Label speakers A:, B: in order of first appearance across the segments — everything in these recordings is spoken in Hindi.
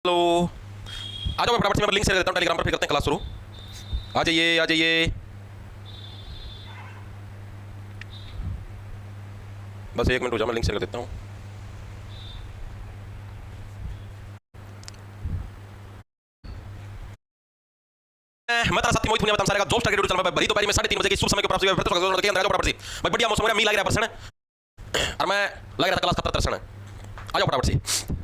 A: हेलो, आ जाओ, मैं फटाफट से मैं लिंक शेयर कर देता हूँ टेलीग्राम पर, फिर करते हैं क्लास शुरू। आ जाइए आ जाइए, बस 1 मिनट हो जाओ, मैं लिंक शेयर कर देता हूँ। मैं तारा साथी मोहित हुनिया, बताऊं सारे का जोश टारगेट चल रहा है। बड़ी दोपहर में 3:30 बजे की शुभ समय के प्राप्त हुए के अंदर फटाफट से भाई, बढ़िया मौसम हो रहा है, मी लग रहा है पर्सन और मैं लग रहा था क्लास खतर दर्शन है। आ जाओ फटाफट से।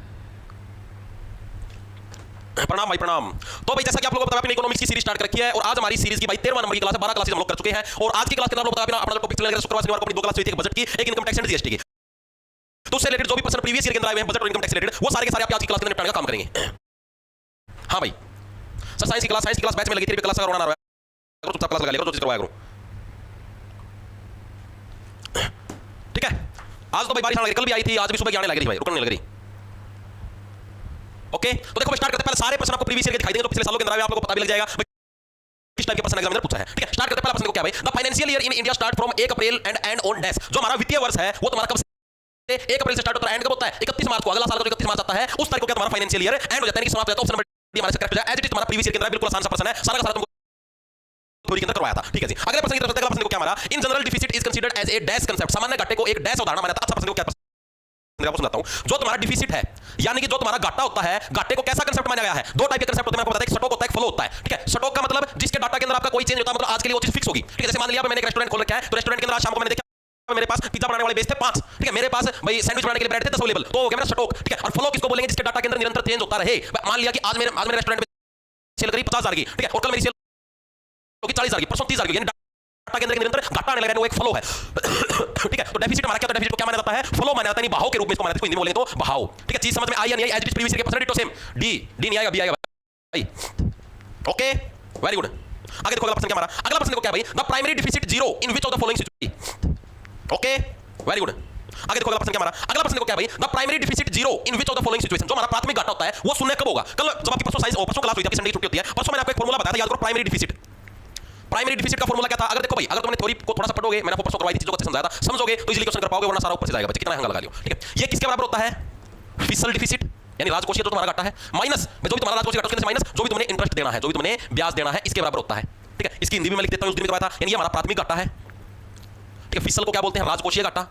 A: प्रणाम भाई प्रणाम। तो भाई जैसा कि आप लोगों को पता है, अपनी इकोनॉमिक्स की सीरीज स्टार्ट कर रखी है और आज हमारी सीरीज की भाई 13वां नंबर की क्लास है। 12 क्लासेस हम लोग कर चुके हैं और आज की क्लास के अंदर आप लोग पता है अपना टॉपिक चलेगा। शुक्रवार शनिवार को अपनी 2 क्लास हुई थी, एक बजट की, एक इनकम टैक्स एंड जीएसटी की। तो उससे रिलेटेड जो भी पर्सन प्रीवियस ईयर के अंदर आए हैं बजट और इनकम टैक्स रिलेटेड, वो सारे के सारे आप आज की क्लास के अंदर निपटाने का काम करेंगे। हां भाई सर, साइंस की क्लास बैच में लगी थी, क्लास का रोना आ रहा है, चुपचाप क्लास लगा लिया करो, जो चीज करवाया करो, ठीक है। आज तो भाई बारिश आने लगी, कल भी आई थी, आज भी सुबह की आने लग रही भाई, रुकने लग रही। ओके तो देखो स्टार्ट करते हैं। पहले सारे प्रश्न आपको प्रीवियस ईयर के दिखाई देंगे, जो पिछले सालों के अंदर आए आप लोगों को पता भी लग जाएगा किस टाइप के प्रश्न एग्जामिनर पूछा है, ठीक है। स्टार्ट करते हैं। पहला प्रश्न को क्या भाई, the financial year in India start from 1 April and and on dash. जो हमारा वित्तीय वर्ष है वो तुम्हारा कब से 1 अप्रैल से स्टार्ट होता है, एंड कब होता है 31 मार्च को। अगला साल का जो 31 मार्च आता है उस तारीख को क्या तुम्हारा फाइनेंशियल ईयर एंड हो जाता है, कि समाप्त हो जाता है। ऑप्शन नंबर डी हमारे से करेक्ट हो जाए। एज इट इज तुम्हारा प्रीवियस ईयर के अंदर बिल्कुल आसान सा प्रश्न है, सारा का सारा तुमको थ्योरी के अंदर करवाया था, ठीक है जी। अगले प्रश्न की तरफ, अगला प्रश्न को क्या हमारा, in general deficit is considered as a dash concept. सामान्य घाटे को एक डैश अवधारणा माना जाता है। अच्छा प्रश्न को क्या समझाता हूं, जो तुम्हारा डिफिसिट है यानी कि जो तुम्हारा घाटा होता है, घाटे को कैसा कांसेप्ट माना गया है। दो टाइप के कांसेप्ट होते हैं, मैं आपको बताता हूं, एक स्टॉक होता है, एक फ्लो होता है, ठीक है। स्टॉक का मतलब जिसके डाटा के अंदर आपका कोई चेंज होता है, मतलब आज के लिए वो चीज फिक्स होगी, ठीक है। जैसे मान लिया मैंने एक रेस्टोरेंट खोल रखा है, तो रेस्टोरेंट के अंदर आज शाम को मैंने देखा मेरे पास पिज्जा बनाने वाले बेच थे 5, ठीक है। मेरे पास भाई सैंडविच बनाने के लिए ब्रेड थे 10 अवेलेबल, तो हो गया मेरा स्टॉक, ठीक है। और फ्लो किसको बोलेंगे, जिसके डाटा के अंदर निरंतर चेंज होता रहे। मान लिया कि आज मेरे रेस्टोरेंट में सेल करी 50,000 की, ठीक है, और कल मेरी सेल होगी 40,000 की, परसों 30,000 की, यानी डाटा के अंदर निरंतर घाटा आने लगा, वो एक फ्लो है, ठीक है। तो डेफिसिट हमारा क्या होता है, डेफिसिट को क्या माना जाता है, फ्लो माना जाता है, बहाव के रूप में इसको माना जाता है, हिंदी में बोलें तो बहाव, ठीक है। चीज समझ में आई या नहीं आई, as it is previous year के परसेंटेज तो सेम, डी नहीं आएगा, बी आएगा भाई, ओके वेरी गुड। आगे देखो अगला प्रश्न क्या हमारा, अगला प्रश्न को क्या भाई, the primary deficit zero in which of the following situation, okay very good. आगे देखो अगला प्रश्न क्या हमारा, अगला प्रश्न को क्या भाई, the primary deficit zero in which of the following situation. जो हमारा प्राथमिक घाटा होता है वो शून्य कब होगा। कल जब आपकी परसों साइंस परसों क्लास हुई थी, आपकी संडे की छुट्टी होती है, परसों मैंने आपको एक फार्मूला बताया था, याद करो। प्राइमरी डिफिसिट, प्राइमरी डिफिसिट का फार्मूला क्या था। अगर देखो भाई, अगर तुमने थ्योरी को थोड़ा सा पढ़ोगे, मैंने आपको परसों करवाई थी, चीजों को अच्छे समझाया था, समझोगे तो इजीली क्वेश्चन कर पाओगे, वरना सारा ऊपर से जाएगा बच्चे, कितना हंगा लगा लियो, ठीक है। ये किसके बराबर होता है, फिस्कल डिफिसिट यानी राजकोषीय जो तुम्हारा घाटा है, माइनस जो भी तुम्हारा राजकोषीय घाटा उसके माइनस जो भी तुमने इंटरेस्ट देना है, जो भी तुमने ब्याज देना है, इसके बराबर होता है, ठीक है। इसकी हिंदी में मैं लिख देता हूं, उस दिन में करवाया था, यानी ये हमारा प्राथमिक घाटा है, ठीक है। फिस्कल को क्या बोलते हैं, राजकोषीय घाटा।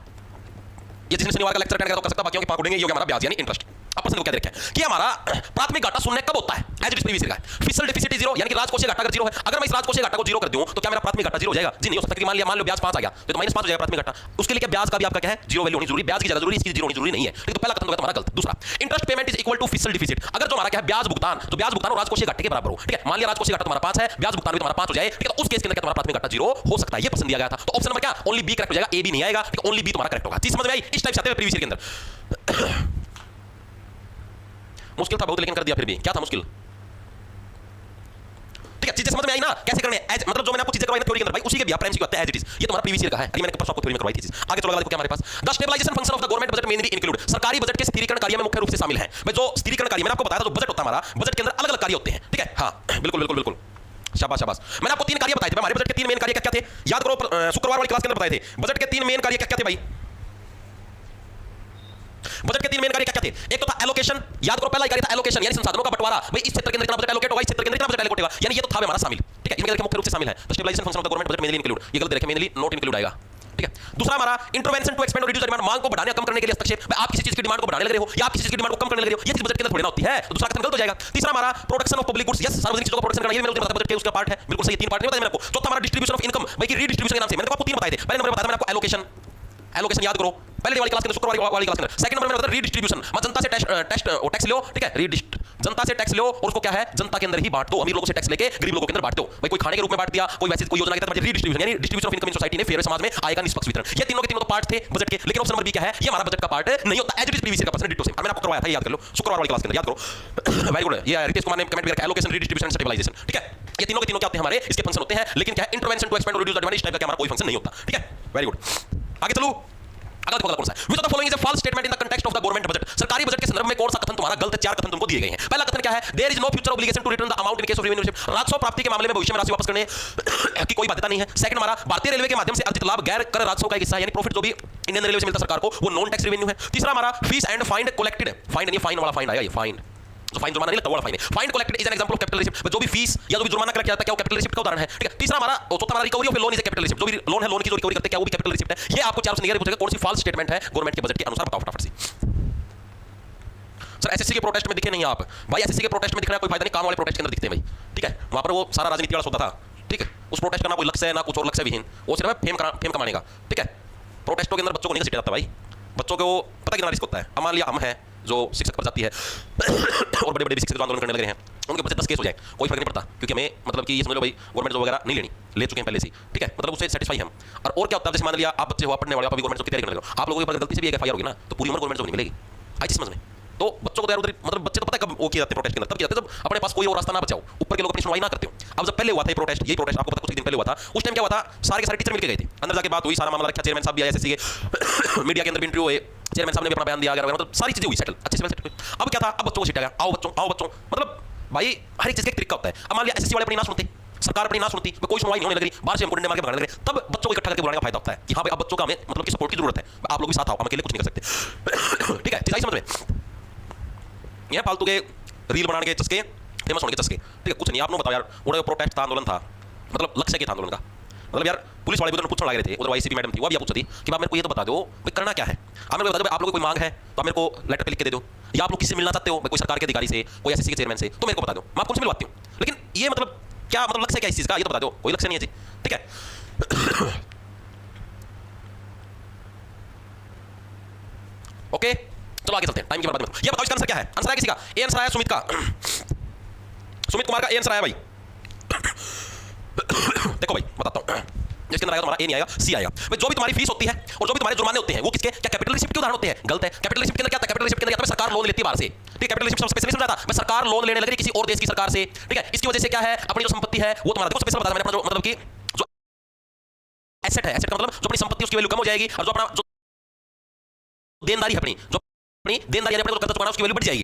A: ये जिसने शनिवार का लेक्चर अटेंड किया तो कर सकता, बाकियों के पकड़ेंगे। ये हो गया हमारा ब्याज यानी इंटरेस्ट। अब प्रश्न को क्या देखा है कि हमारा प्राथमिक घाटा शून्य कब होता है, as it is previous year का। फिस्कल डिफिसिट जीरो यानी कि राजकोषीय घाटा अगर जीरो है, अगर मैं इस राजकोषीय घाटा को जीरो कर दूं तो क्या मेरा प्राथमिक घाटा जीरो हो जाएगा, जी नहीं हो सकता। कि मान लो ब्याज 5 आ गया तो -5 हो जाएगा प्राथमिक घाटा। उसके लिए क्या ब्याज का भी आपका क्या है, जीरो वैल्यू होनी जरूरी, ब्याज की जगह जरूरी, इसकी जीरो होनी जरूरी नहीं है, ठीक है। तो पहला कथन होगा तुम्हारा गलत। दूसरा, interest payment is equal to fiscal deficit. अगर जो हमारा क्या है ब्याज भुगतान, तो ब्याज भुगतान और राजकोषीय घाटे के बराबर हो, ठीक है। मान लिया राजकोषीय घाटा तुम्हारा 5 है, ब्याज भुगतान भी तुम्हारा 5 हो जाए, ठीक है। तो उस केस के अंदर क्या तुम्हारा प्राथमिक घाटा जीरो हो सकता है, ये प्रश्न दिया गया था। तो ऑप्शन नंबर क्या, ओनली बी करेक्ट हो जाएगा, ए भी नहीं आएगा, ठीक है। ओनली बी तुम्हारा करेक्ट होगा। चीज समझ में आई, इस टाइप से आते हैं प्रीवियस ईयर के अंदर। मुश्किल था बहुत, लेकिन कर दिया फिर भी। क्या था मुश्किल, ठीक है। चीजें समझ में आई ना कैसे करने, एज मतलब जो मैंने आपको चीजें करवाई ना थ्योरी के अंदर भाई, उसी के भी प्राइमरी को एज इट इज। ये तुम्हारा प्रीवियस ईयर का है, ये मैंने परसों आपको थ्योरी में करवाई थी। आगे चलो देखो क्या हमारे पास, the stabilization function of the government budget mainly include. सरकारी बजट के स्थिरीकरण कार्य में मुख्य रूप से शामिल है भाई। जो स्थिरीकरण कार्य मैंने आपको बताया था, जो बजट होता है हमारा, बजट के अंदर अलग अलग कार्य होते हैं, ठीक है। हां बिल्कुल बिल्कुल बिल्कुल, शाबाश शाबाश। मैंने आपको 3 कार्य बताए थे हमारे बजट के। 3 मेन कार्य क्या क्या थे, याद करो, शुक्रवार वाली क्लास के अंदर बताए थे। बजट के 3 मेन कार्य क्या क्या थे भाई, बजट के 3 मेन कार्य क्या क्या थे। एक तो था एलोकेशन, याद करो पहला कार्य था एलोकेशन यानी संसाधनों का बंटवारा। भाई इस क्षेत्र के अंदर कितना बजट एलोकेट होगा, इस क्षेत्र के अंदर कितना बजट एलोकेट होगा, यानी ये तो था हमारा शामिल, ठीक है। इनके मुख्य रूप से शामिल है। तो stabilization function of the government budget mainly include, ये गलत रखे, मेनली नॉट इंक्लूड आएगा, ठीक है। दूसरा हमारा इंटरवेंशन टू एक्सपेंड और रिड्यूस द डिमांड, मांग को बढ़ाने या कम करने के लिए हस्तक्षेप। आप किसी चीज की डिमांड को बढ़ाने लग रहे हो या आप किसी चीज की डिमांड को कम करने लग रहे हो, ये चीज बजट के अंदर थोड़ी ना होती है, तो दूसरा कथन गलत हो जाएगा। तीसरा हमारा protection of public goods, yes सार्वजनिक चीजों का प्रोटेक्शन करना, ये मेरे बजट के उसका पार्ट है, बिल्कुल सही। 3 पार्ट नहीं बताया मैंने आपको। चौथा हमारा डिस्ट्रीब्यूशन ऑफ इनकम, भाई की रीडिस्ट्रीब्यूशन के नाम से मैंने आपको 3 बताए थे। पहले नंबर बताया मैंने आपको एलोकेशन, एलोकेशन याद करो पहले वाली क्लास के अंदर, शुक्रवार वाली क्लास के अंदर। सेकंड नंबर में बताया रीडिस्ट्रीब्यूशन, जनता से टैक्स लो, ठीक है। जनता से टैक्स लो और उसको क्या है, जनता के अंदर ही बांट दो, अमीर लोगों से टैक्स लेके गरीब लोगों के अंदर बांट दो। भाई कोई खाने के रूप में बांट दिया, कोई वैसे कोई योजना के तहत रीडिस्ट्रीब्यूशन यानी distribution of income in society ने फेयर समाज में आएगा निष्पक्ष वितरण। ये तीनों के तीनों तो पार्ट थे बजट के, लेकिन ऑप्शन नंबर बी क्या है, ये हमारा बजट का पार्ट नहीं होता, as it is previous year का पर्सन डिटो से। मैंने आपको करवाया था, याद कर लो, शुक्रवार वाली क्लास के अंदर, याद करो। वेरी गुड, ये रितेश कुमार ने कमेंट किया एलोकेशन, रीडिस्ट्रीब्यूशन, स्टेबलाइजेशन, ठीक है। ये तीनों के तीनों क्या होते हैं हमारे, इसके फंक्शन होते हैं, लेकिन क्या है इंटरवेंशन टू एक्सपेंड और रिड्यूस द डिमांड, इस टाइप का हमारा कोई फंक्शन नहीं होता, ठीक है। वेरी गुड, आगे चलो। अगला देखो कौन सा है, which of the following is a false statement in the context of the government budget. सरकारी बजट के संदर्भ में कौन सा कथन तुम्हारा गलत है, 4 कथन तुमको दिए गए हैं। पहला कथन क्या है, there is no future obligation to return the amount in case of revenue received. राजस्व प्राप्ति के मामले में भविष्य में राशि वापस करने की कोई बाध्यता नहीं है। सेकंड हमारा भारतीय रेलवे के माध्यम से अर्जित लाभ गैर कर राजस्व का एक हिस्सा है, यानी प्रॉफिट जो भी इंडियन रेलवे से मिलता सरकार को वो नॉन टैक्स रेवेन्यू है। तीसरा हमारा fees and fine collected, fine यानी फाइन वाला फाइन आएगा, ये फाइन जो फाइन जुर्माना नहीं लगता वो वाला फाइन है। Fine collected is an example of capital receipt. जो भी फीस या जो भी जुर्माना कलेक्ट किया जाता है क्या वो कैपिटल रिसिप्ट का उदाहरण है, ठीक है। तीसरा हमारा चौथा हमारा recovery of loan is a capital receipt. जो भी लोन है, लोन की जो रिकवरी करते हैं क्या वो भी कैपिटल रिसिप्ट है। ये आपको चार से निगरानी पूछेगा कौन सी फॉल्स स्टेटमेंट है गवर्नमेंट के बजट के अनुसार, बताओ फटाफट से। सर एसएससी के प्रोटेस्ट में दिखे नहीं आप भाई, एसएससी के प्रोटेस्ट में दिखना कोई फायदा नहीं, काम वाले प्रोटेस्ट के अंदर दिखते हैं भाई, ठीक है। वहां पर वो सारा राजनीति वाला होता था, ठीक है। उस प्रोटेस्ट का ना कोई लक्ष्य है ना कुछ और लक्ष्य विहीन, वो सिर्फ फेम कमाने का, ठीक है। प्रोटेस्टों के अंदर बच्चों को नहीं घसीटा जाता भाई, बच्चों को पता कितना रिस्क होता है। अब मान लिया हम हैं जो शिक्षक पर जाती है और बड़े बड़े शिक्षक जो आंदोलन करने लगे हैं, उनके बच्चे 10 केस हो जाए कोई फर्क नहीं पड़ता, क्योंकि हमें मतलब कि ये समझ लो भाई गवर्नमेंट जॉब वगैरह नहीं लेनी, ले चुके हैं पहले से, ठीक है। मतलब उससे सेटिस्फाई हम। और क्या होता है, जैसे मान लिया आप बच्चे हो, पढ़ने वाले, आप अभी गवर्नमेंट जॉब की तैयारी करने लगे, आप लोगों के ऊपर गलती से भी एक एफआईआर होगी ना तो पूरी उम्र गवर्नमेंट जॉब नहीं मिलेगी, आई चीज समझ में। तो बच्चों को तो यार उधर मतलब बच्चे तो पता है कब वो किए जाते हैं प्रोटेस्ट के अंदर, तब किए जाते हैं जब अपने पास कोई और रास्ता ना बचाओ, ऊपर के लोग अपनी सुनवाई ना करते हो। अब जब पहले हुआ था ये प्रोटेस्ट आपको पता कुछ दिन पहले हुआ था, उस टाइम क्या हुआ था, सारे के सारे टीचर मिलकर गए थे, अंदर जाके बात हुई, सारा मामला रखा, चेयरमैन साहब भी आए एसएससी के, मीडिया के अंदर भी इंटरव्यू हुए, चेयरमैन साहब ने भी अपना बयान दिया, मतलब सारी चीजें हुई सेटल, अच्छे से सेटल। अब क्या था, अब बच्चों को सीटा गया, आओ बच्चों, मतलब भाई हर एक चीज का एक तरीका होता है। अब मान लिया एसएससी वाले अपनी ना सुनते, सरकार अपनी ना सुनती, कोई सुनवाई नहीं होने लगी, बाहर से हमको डंडे मार के भगाने लगे, तब बच्चों को इकट्ठा करके बुलाने का फायदा होता है कि हाँ भाई अब बच्चों का हमें मतलब कि सपोर्ट की जरूरत है, आप लोग भी साथ आओ, हम अकेले कुछ नहीं कर सकते, ठीक है। चीज आई समझ में, ये फालतू के रील बनाने के चस्के, फेमस होने के चस्के, ठीक है। कुछ नहीं, आप लोग बताओ यार, वो प्रोटेस्ट था, आंदोलन था, मतलब लक्ष्य क्या था आंदोलन का, मतलब यार पुलिस वाले भी उधर पूछने लग रहे थे, उधर वाईसीपी मैडम थी, वो भी पूछ रही थी कि आप मेरे को ये तो बता दो भाई करना क्या है, आप मेरे को बता दो, आप लोगों को कोई मांग है तो आप मेरे को लेटर पे लिख के दे दो, या आप लोग किससे मिलना चाहते हो, कोई सरकार के अधिकारी से, कोई एसएससी के चेयरमैन से, तो मेरे को बता दो, मैं आपको उनसे मिलवाती हूँ। लेकिन ये मतलब क्या मतलब लक्ष्य क्या इस चीज का, ये तो बता दो, कोई लक्ष्य नहीं है जी, ठीक है। ओके चलो आगे चलते हैं, टाइम की बर्बादी मत। ये बताओ इसका आंसर क्या है, आंसर है किसी का, ए आंसर आया सुमित का, सुमित कुमार का ए आंसर आया भाई। देखो भाई बताता हूं, जिसके अंदर आएगा तुम्हारा ए नहीं आएगा, सी आएगा। भाई जो भी तुम्हारी फीस होती है और जो भी तुम्हारे जुर्माने होते हैं वो किसके, क्या कैपिटल रिसिप्ट के उदाहरण होते हैं? गलत है। कैपिटल रिसिप्ट के अंदर क्या था, कैपिटल रिसिप्ट के अंदर सरकार लोन लेती है बाहर से, ठीक है। कैपिटल रिसिप्ट सबसे स्पेशली समझा था, मैं सरकार लोन लेने लग रही किसी और देश की सरकार से, ठीक है। इसकी वजह से क्या है, अपनी जो संपत्ति है वो तुम्हारा, देखो स्पेशल बता मैंने अपना जो मतलब कि जो एसेट है, एसेट का मतलब जो अपनी संपत्ति उसकी वैल्यू कम हो जाएगी, और जो अपना जो देनदारी है अपनी, जो अपनी देनदारी अपने को कर्ज चुकाना उसकी वैल्यू बढ़ जाएगी।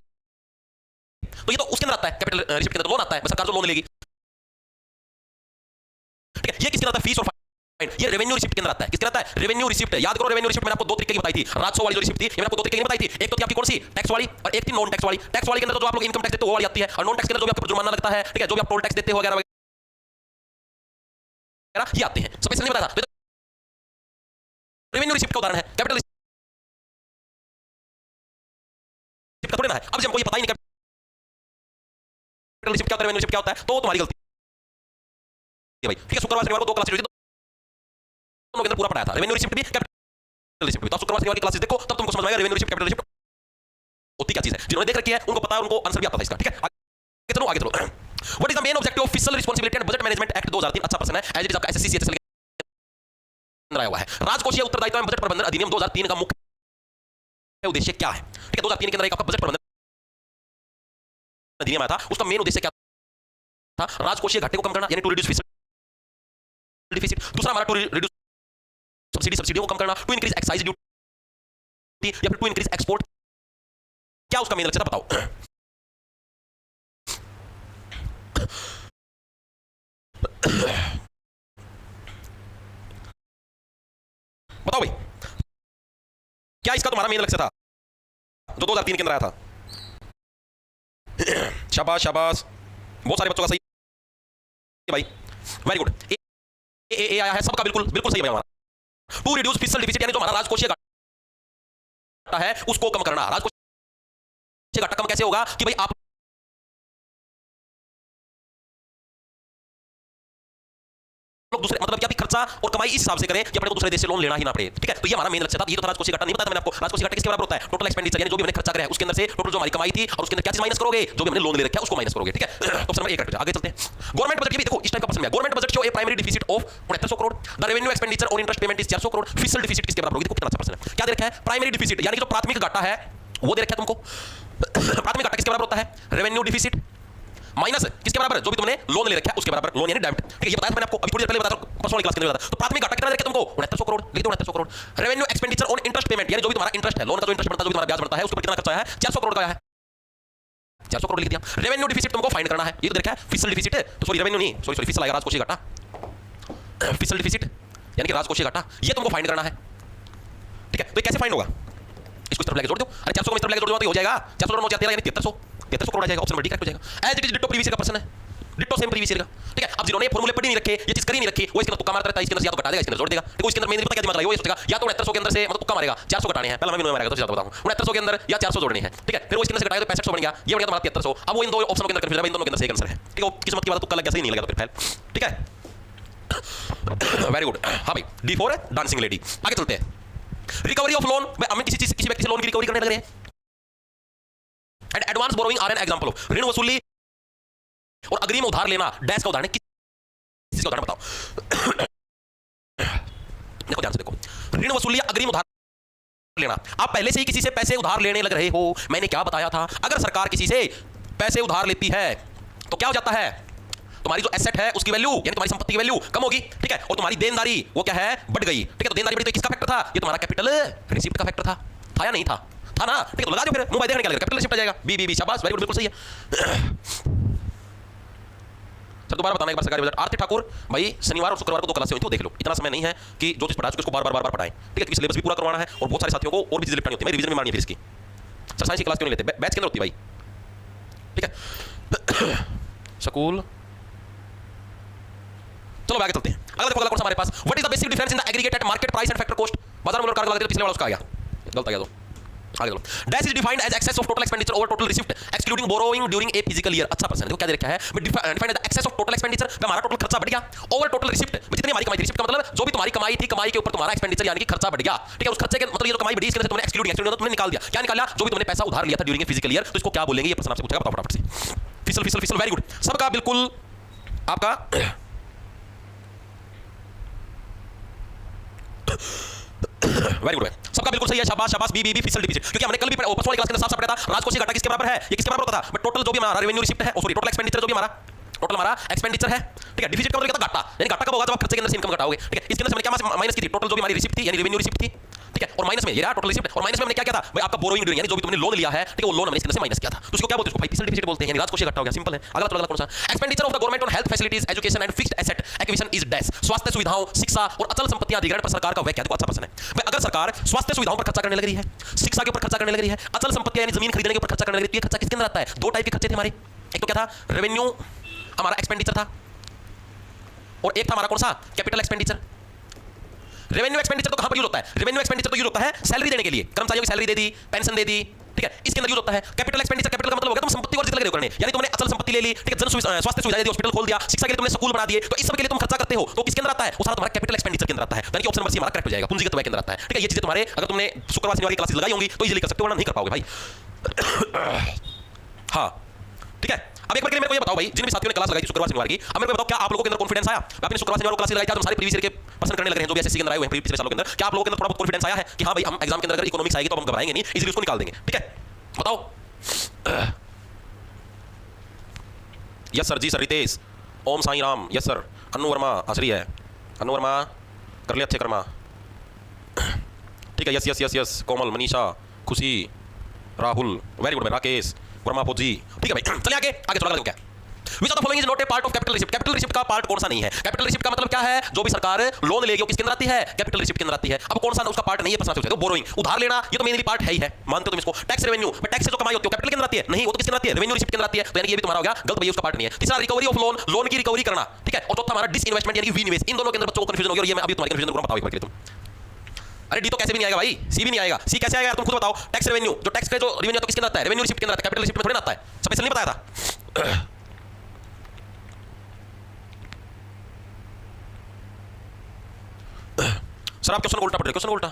A: तो ये तो उसके अंदर आता है, कैपिटल रिसिप्ट के अंदर लोन आता है, सरकार जो लोन लेगी, ठीक है। ये किसके अंदर आता है, फीस और फाइन, ये रेवेन्यू रिसिप्ट के अंदर आता है। किसके अंदर आता है, रेवेन्यू रिसिप्ट। याद करो रेवेन्यू रिसिप्ट मैंने आपको दो तरीके की बताई थी, राजस्व वाली जो रिसिप्ट थी ये मैंने आपको दो तरीके की बताई थी, एक तो थी आपकी कौन सी, टैक्स वाली, और एक थी नॉन टैक्स वाली। टैक्स वाली के अंदर तो जो आप लोग इनकम टैक्स देते हो वो वाली आती है, और नॉन टैक्स के अंदर जो भी आपको जुर्माना लगता है, ठीक है, जो भी आप टोल टैक्स देते हो वगैरह वगैरह ये आते हैं। स्पेशल नहीं बताया था, रेवेन्यू रिसिप्ट का उदाहरण है, कैपिटल रिसिप्ट का थोड़ी ना है। अब जब हमको ये पता ही नहीं कैपिटल रिसिप्ट क्या होता है, रेवेन्यू रिसिप्ट क्या होता है, तो तुम्हारी गलती है भाई, ठीक है। शुक्रवार शनिवार को दो क्लासेस हुई थी, दोनों के अंदर पूरा पढ़ाया था, रेवेन्यू रिसिप्ट भी कैपिटल रिसिप्ट भी। तो शुक्रवार शनिवार की क्लासेस देखो तब तुमको समझ में आएगा रेवेन्यू रिसिप्ट कैपिटल रिसिप्ट होती क्या चीज है। जिन्होंने देख रखी है उनको पता है, उनको आंसर भी आता था इसका, ठीक है। आगे चलो आगे चलो। What is the main objective of fiscal responsibility and budget management act 2003, अच्छा प्रश्न है, एज इट इज आपका एसएससी सीएचएसएल के अंदर आया हुआ है। राजकोषीय उत्तरदायित्व एवं बजट प्रबंधन अधिनियम 2003 का मुख्य उद्देश्य क्या है, ठीक है। 2003 के अंदर एक आपका बजट प्रबंधन अधिनियम आया था, उसका मेन उद्देश्य क्या था, राजकोषीय घाटे को कम करना, यानी टू रिड्यूस फिस्कल डिफिसिट। दूसरा हमारा टू रिड्यूस सब्सिडी को कम करना, टू इंक्रीज एक्साइज ड्यूटी, या फिर टू इंक्रीज एक्सपोर्ट। क्या उसका मेन लक्ष्य था, बताओ। बताओ भाई क्या इसका तुम्हारा मेन लक्ष्य था जो 2003 के अंदर आया था। शाबाश शाबाश, बहुत सारे बच्चों का सही भाई, वेरी गुड। ए आया है सबका, बिल्कुल बिल्कुल सही है हमारा। टू रिड्यूस फिस्कल डिफिसिट, यानी जो हमारा राजकोषीय घाटा है उसको कम करना। राजकोषीय घाटा कम कैसे होगा कि भाई आप लोग दूसरे मतलब क्या खर्चा और कमाई इस हिसाब से करें कि अपने को दूसरे देश से लोन लेना ही ना पड़े, ठीक है। तो ये हमारा मेन लक्ष्य था। ये तो राजकोषीय घाटा नहीं बताया मैंने आपको, राजकोषीय घाटा किसके बराबर होता है, टोटल एक्सपेंडिचर, यानी जो भी हमने खर्चा करा है उसके अंदर से टोटल जो हमारी कमाई थी और उसके अंदर क्या चीज माइनस करोगे, जो भी हमने लोन ले रखा है उसको माइनस करोगे, ठीक है। तो ऑप्शन नंबर 1 आगे चलते हैं। गवर्नमेंट बजट, ये भी देखो इस टाइप का प्रश्न है। Government budget show A primary deficit of 6900 crore, the revenue expenditure on interest payment is 400 crore, fiscal deficit किसके बराबर होगी, देखो कितना अच्छा प्रश्न है। क्या दे रखा है, प्राइमरी डिफिसिट, यानी जो प्राथमिक घाटा है वो दे रखा है तुमको। प्राथमिक घाटा किसके बराबर होता है, रेवेन्यू डिफिसिट माइनस किसके बराबर, जो भी तुमने लोन ले रखा है उसके बराबर, लोन यानी डेब्ट, ठीक है। ये बताया मैंने आपको अभी थोड़ी देर पहले बताया, परसों वाली क्लास के अंदर बताया। तो प्राथमिक घाटा कितना दे रखा है तुमको, 6900 करोड़, लिख दो 6900 crore. Revenue expenditure on interest payment, यानी जो भी तुम्हारा इंटरेस्ट है, लोन का जो इंटरेस्ट बनता है, जो भी तुम्हारा ब्याज बनता है, उसके ऊपर कितना खर्चा है, 400 करोड़ का है, 400 करोड़ लिख दिया। रेवेन्यू डिफिसिट तुमको फाइंड करना है, ये तो देखा है फिस्कल डिफिसिट है, तो सॉरी रेवेन्यू नहीं, सॉरी फिस्कल आएगा, राजकोषीय घाटा, फिस्कल डिफिसिट यानी कि राजकोषीय घाटा, ये तुमको फाइंड करना है, ठीक है। तो कैसे फाइंड होगा, इसको इस तरफ लेके जोड़ दो, अरे 400 को इस तरफ लेके जोड़ दो तो हो जाएगा 400 जोड़ 13 यानी 7300, 3300 करोड़ आ जाएगा, ऑप्शन नंबर डी करेक्ट हो जाएगा। As it is ditto previous year का पर्सन है, डिट्टो सेम प्रीवियस ईयर का, ठीक है। अब जिन्होंने फॉर्मूले पढ़ ही नहीं रखे, ये चीज करी नहीं रखी, वो इसके अंदर तुक्का मारता रहता है, इसके अंदर या तो घटा देगा, इसके अंदर जोड़ देगा, देखो इसके अंदर मेन पता क्या दिमाग लगाएगा, वो ये सोचेगा या तो 6900 के अंदर से मतलब तुक्का मारेगा 400 घटाने हैं, पहला मैं भी मारेगा तो ज्यादा बताऊं, 6900 के अंदर या 400 जोड़ने हैं, ठीक है। फिर वो इसके अंदर से घटाएगा तो 6500 बन गया, ये बन गया तुम्हारा 7300। अब वो इन दो ऑप्शनों के अंदर कंफ्यूजन है, इन दोनों के अंदर सही आंसर है, ठीक है। किस्मत की बात तुक्का लग गया, सही नहीं लगा तो फिर फेल, ठीक है। Very good. हाँ भाई D4 है डांसिंग लेडी। आगे चलते हैं। रिकवरी ऑफ लोन, हमें किसी व्यक्ति से लोन की रिकवरी करने लग रहे हैं, and advance borrowing are an example of. ऋण वसूली और अग्रिम उधार लेना डैश का उदाहरण है, किसी का उदाहरण बताओ। देखो ध्यान से देखो, ऋण वसूली अग्रिम उधार लेना, आप पहले से ही किसी से पैसे उधार लेने लग रहे हो। मैंने क्या बताया था, अगर सरकार किसी से पैसे उधार लेती है तो क्या हो जाता है, तुम्हारी जो एसेट है उसकी वैल्यू यानी तुम्हारी संपत्ति की वैल्यू कम होगी, ठीक है, और तुम्हारी देनदारी वो क्या है, बढ़ गई, ठीक है। तो देनदारी बढ़ी तो किसका फैक्टर था, ये तुम्हारा कैपिटल रिसिप्ट का फैक्टर था या नहीं था, था ना, ठीक है। तो लगा दो फिर, मुंह देखने क्या लगेगा, कैपिटल रिसिप्ट आ जाएगा, बी शाबाश, वेरी गुड, बिल्कुल सही है। सर दोबारा बताना एक बार सरकारी बजट। आरती ठाकुर भाई शनिवार और शुक्रवार को 2 क्लास हुई थी, वो देख लो, इतना समय नहीं है कि जो चीज पढ़ा उसको बार बार पढ़ाएं, ठीक है, क्योंकि सिलेबस भी पूरा करवाना है और बहुत सारे साथियों को और भी चीजें लिखनी होती है, रिवीजन में मारनी है फिर इसकी। सर साइंस की क्लास क्यों नहीं लेते, बैच के अंदर होती है भाई, ठीक है। स्कूल, चलो आगे चलते हैं। अगला देखो, अगला कौन सा हमारे पास, what is the basic difference in the aggregate at market price and factor cost. बाजार मूल्य और कारगर लागत, पिछले वाला उसका आ गया, गलत आ गया। तो आगे चलो। Dash is defined as excess of total expenditure over total receipt excluding borrowing during a physical year. अच्छा पर्सन, देखो क्या दे रखा है, defined as excess of total expenditure, हमारा टोटल खर्चा बढ़ गया, ओवर टोटल रिसिप्ट जितनी हमारी कमाई थी, रिसिप्ट का मतलब जो भी तुम्हारी कमाई थी, कमाई के ऊपर तुम्हारा एक्सपेंडिचर यानी कि खर्चा बढ़ गया, ठीक है। उस खर्चे के मतलब ये तो कमाई बढ़ी, इसके तुमने एक्सक्लूडिंग तुमने निकाल दिया, क्या निकाला, जो भी तुमने पैसा उधार लिया था ड्यूरिंग ए फिजिकल ईयर, तो इसको क्या बोलेंगे, ये पर्सन आपसे पूछेगा, बताओ फटाफट से। फिसल, वेरी गुड, सबका बिल्कुल आपका वेरी गुड है, सबका बिल्कुल सही है, शाबाश शाबाश, बी फिसल डी, क्योंकि हमने कल भी परसों वाली क्लास के अंदर साफ पढ़ा था, राजकोषीय घाटा किसके बराबर है, ये किसके बराबर होता था, बट टोटल जो भी हमारा रेवेन्यू रिसिप्ट है, सॉरी टोटल एक्सपेंडिचर जो भी हमारा टोटल हमारा एक्सपेंडिचर है, ठीक है। डिफिसिट का मतलब क्या था, घाटा, यानी घाटा कब होगा, जब आप खर्चे के अंदर से इनकम घटाओगे, ठीक है। इसके अंदर हमने क्या माइनस की थी, टोटल जो भी हमारी रिसिप्ट थी यानी रेवेन्यू रिसिप्ट थी, ठीक है, और माइनस में ये रहा टोटल रिसिप्ट, और माइनस में हमने क्या किया था भाई, आपका बोरोइंग ड्यूरिंग यानी जो भी तुमने लोन लिया है, ठीक है, वो लोन हमने इसके अंदर से माइनस किया था, तो इसको क्या बोलते हैं, इसको भाई फिसल डिफिसिट बोलते हैं, यानी राजकोषीय घाटा हो गया, सिंपल है। अगला कौन सा, expenditure of the government on health facilities education and fixed asset acquisition is dash. स्वास्थ्य सुविधाओं, शिक्षा और अचल संपत्तियां अधिग्रहण पर सरकार का व्यय क्या, देखो अच्छा प्रश्न है भाई। अगर सरकार स्वास्थ्य सुविधाओं पर खर्चा करने लग रही है, शिक्षा के ऊपर खर्चा करने लग रही है, अचल संपत्तियां यानी जमीन खरीदने के ऊपर खर्चा करने लग रही है, तो ये खर्चा किसके अंदर आता है, दो टाइप के खर्चे थे हमारे, एक तो क्या था, रेवेन्यू हमारा एक्सपेंडिचर था, और एक था हमारा कौन सा, कैपिटल एक्सपेंडिचर। रेवेन्यू एक्सपेंडिचर तो कहां पर यूज होता है, रेवेन्यू एक्सपेंडिचर तो यूज होता है सैलरी देने के लिए, कर्मचारियों की सैलरी दे दी, पेंशन दे दी, ठीक है, इसके अंदर यूज होता है। कैपिटल एक्सपेंडिचर, कैपिटल का मतलब हो गया तुम संपत्ति और जितने लगे करने, यानी तुमने अचल संपत्ति ले ली, ठीक है, जन स्वास्थ्य सुविधा दी, हॉस्पिटल खोल दिया, शिक्षा के लिए तुमने स्कूल बना दिए, तो इस सब के लिए तुम खर्चा करते हो, तो किसके अंदर आता है, वो सारा तुम्हारा कैपिटल एक्सपेंडिचर के अंदर आता है, यानी कि ऑप्शन नंबर सी हमारा करेक्ट हो जाएगा, पूंजीगत व्यय के अंदर आता है, ठीक है। ये चीजें तुम्हारे अगर तुमने शुक्रवार शनिवार की क्लासेस लगाई होंगी तो इजीली कर सकते हो, वरना नहीं कर पाओगे भाई। हाँ ठीक है, अब एक बार के लिए मेरे को ये बताओ भाई, जिन भी साथियों ने क्लास लगाई थी शुक्रवार शनिवार की, अब मेरे को बताओ क्या आप लोगों के अंदर कॉन्फिडेंस आया, आपने शुक्रवार शनिवार को क्लास लगाई थी, तुम सारे प्रीवियस ईयर के पर्सन करने लग रहे हैं जो भी एसएससी के अंदर आए हुए हैं पिछले सालों के अंदर, क्या आप लोगों के अंदर थोड़ा बहुत कॉन्फिडेंस आया है कि हाँ भाई हम एग्जाम के अंदर अगर इकोनॉमिक्स आएगी तो हम घबराएंगे नहीं, इजीली उसको निकाल देंगे, ठीक है, बताओ। यस सर, जी सर, रितेश, ओम साई राम, यस सर, अनु वर्मा आश्री है, अनु वर्मा कर ले अच्छे कर्मा, ठीक है, यस यस यस यस, कोमल, मनीषा, खुशी, राहुल, वेरी गुड, राकेश वर्मा जी, ठीक है भाई। चलिए आगे चलो, क्या Which of the following is not a part of capital receipt? Capital receipt का पार्ट कौन सा नहीं है? कैपिटल रिसिप्ट का मतलब क्या है, जो भी सरकार लोन लेगी वो किसके अंदर आती है, कैपिटल रिसिप्ट के अंदर आती है। अब कौन सा उसका पार्ट नहीं है, प्रश्न पूछते हो, बोरोइंग उधार लेना, ये तो मेनली पार्ट है ही है, मानते हो तुम इसको। टैक्स रेवेन्यू, बट टैक्स से जो कमाई होती है कैपिटल के अंदर आती है, नहीं, वो तो किसके अंदर आती है, रेवेन्यू रिसिप्ट के अंदर आती है, तो यानी ये भी तुम्हारा हो गया गलत भैया, उसका पार्ट नहीं है। तीसरा रिकवरी ऑफ लोन, लोन की रिकवरी करना, ठीक है, और चौथा हमारा डिसइन्वेस्टमेंट यानी विनिवेश। इन दोनों के अंदर बच्चों को कंफ्यूजन हो गया, और ये मैं अभी तुम्हारे कंफ्यूजन को बताऊं एक बार तुम। अरे डी तो कैसे भी नहीं आएगा भाई, सी भी नहीं आएगा, सी कैसे आएगा तुम खुद बताओ। टैक्स रेवेन्यू, जो टैक्स का जो रेवेन्यू तो किसके अंदर आता है, रेवेन्यू रिसिप्ट के अंदर आता है, कैपिटल रिसिप्ट में थोड़ी ना आता है, स्पेशल नहीं बताया था। सर आप क्वेश्चन उल्टा पढ़ रहे हो, क्वेश्चन उल्टा,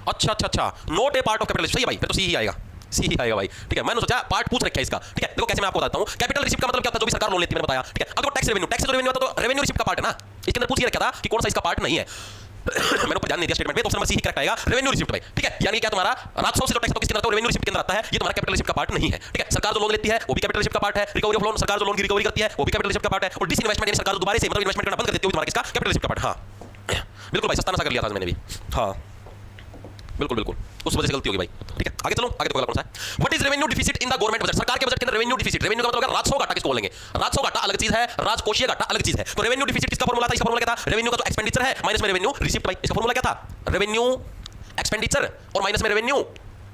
A: अच्छा, note A part of capital, सही है भाई, फिर तो सी ही आएगा, सी ही आएगा भाई, ठीक है। मैंने सोचा पार्ट पूछ रखा है इसका, ठीक है। देखो कैसे मैं आपको बताता हूं, कैपिटल रिसिप्ट का मतलब क्या होता है, जो भी सरकार लोन लेती है, मैंने बताया, ठीक है। अब देखो टैक्स रेवेन्यू, टैक्स जो रेवेन्यू आता है तो रेवेन्यू रिसिप्ट का पार्ट है ना, इसके अंदर पूछ ही रखा था कि कौन सा इसका पार्ट नहीं है। मैंने ऊपर ध्यान नहीं दिया स्टेटमेंट में, तो ऑप्शन नंबर सी ही करेक्ट आएगा, रेवेन्यू रिसिप्ट भाई, ठीक है। यानी क्या तुम्हारा राजस्व से जो टैक्स तो किसके अंदर आता है, रेवेन्यू रिसिप्ट के अंदर आता है, ये तुम्हारा कैपिटल रिसिप्ट का पार्ट नहीं है, ठीक है। सरकार जो लोन लेती है वो भी कैपिटल रिसिप्ट का पार्ट है, रिकवरी ऑफ लोन, सरकार जो लोन की रिकवरी करती है वो भी कैपिटल रिसिप्ट का पार्ट है, और डिसइन्वेस्टमेंट यानी सरकार दोबारा से मतलब इन्वेस्टमेंट करना बंद कर देती है, वो तुम्हारा किसका, कैपिटल रिसिप्ट का पार्ट। हाँ बिल्कुल भाई, सस्ता नशा कर लिया था मैंने भी, हाँ बिल्कुल उस वजह से गलती होगी भाई, ठीक है। आगे चलो, आगे देखो कौन सा है, what is revenue deficit in the government budget, सरकार के बजट के अंदर रेवेन्यू डिफिसिट, रेवेन्यू का मतलब होगा राजस्व घाटा, किसको बोलेंगे, राजस्व घाटा अलग चीज है, राजकोषीय घाटा अलग चीज है। तो रेवेन्यू डिफिसिट किसका फार्मूला था, इसका फार्मूला क्या था, रेवेन्यू का जो एक्सपेंडिचर है माइनस में रेवेन्यू रिसिप्ट भाई, इसका फार्मूला क्या था, रेवेन्यू एक्सपेंडिचर और माइनस में रेवेन्यू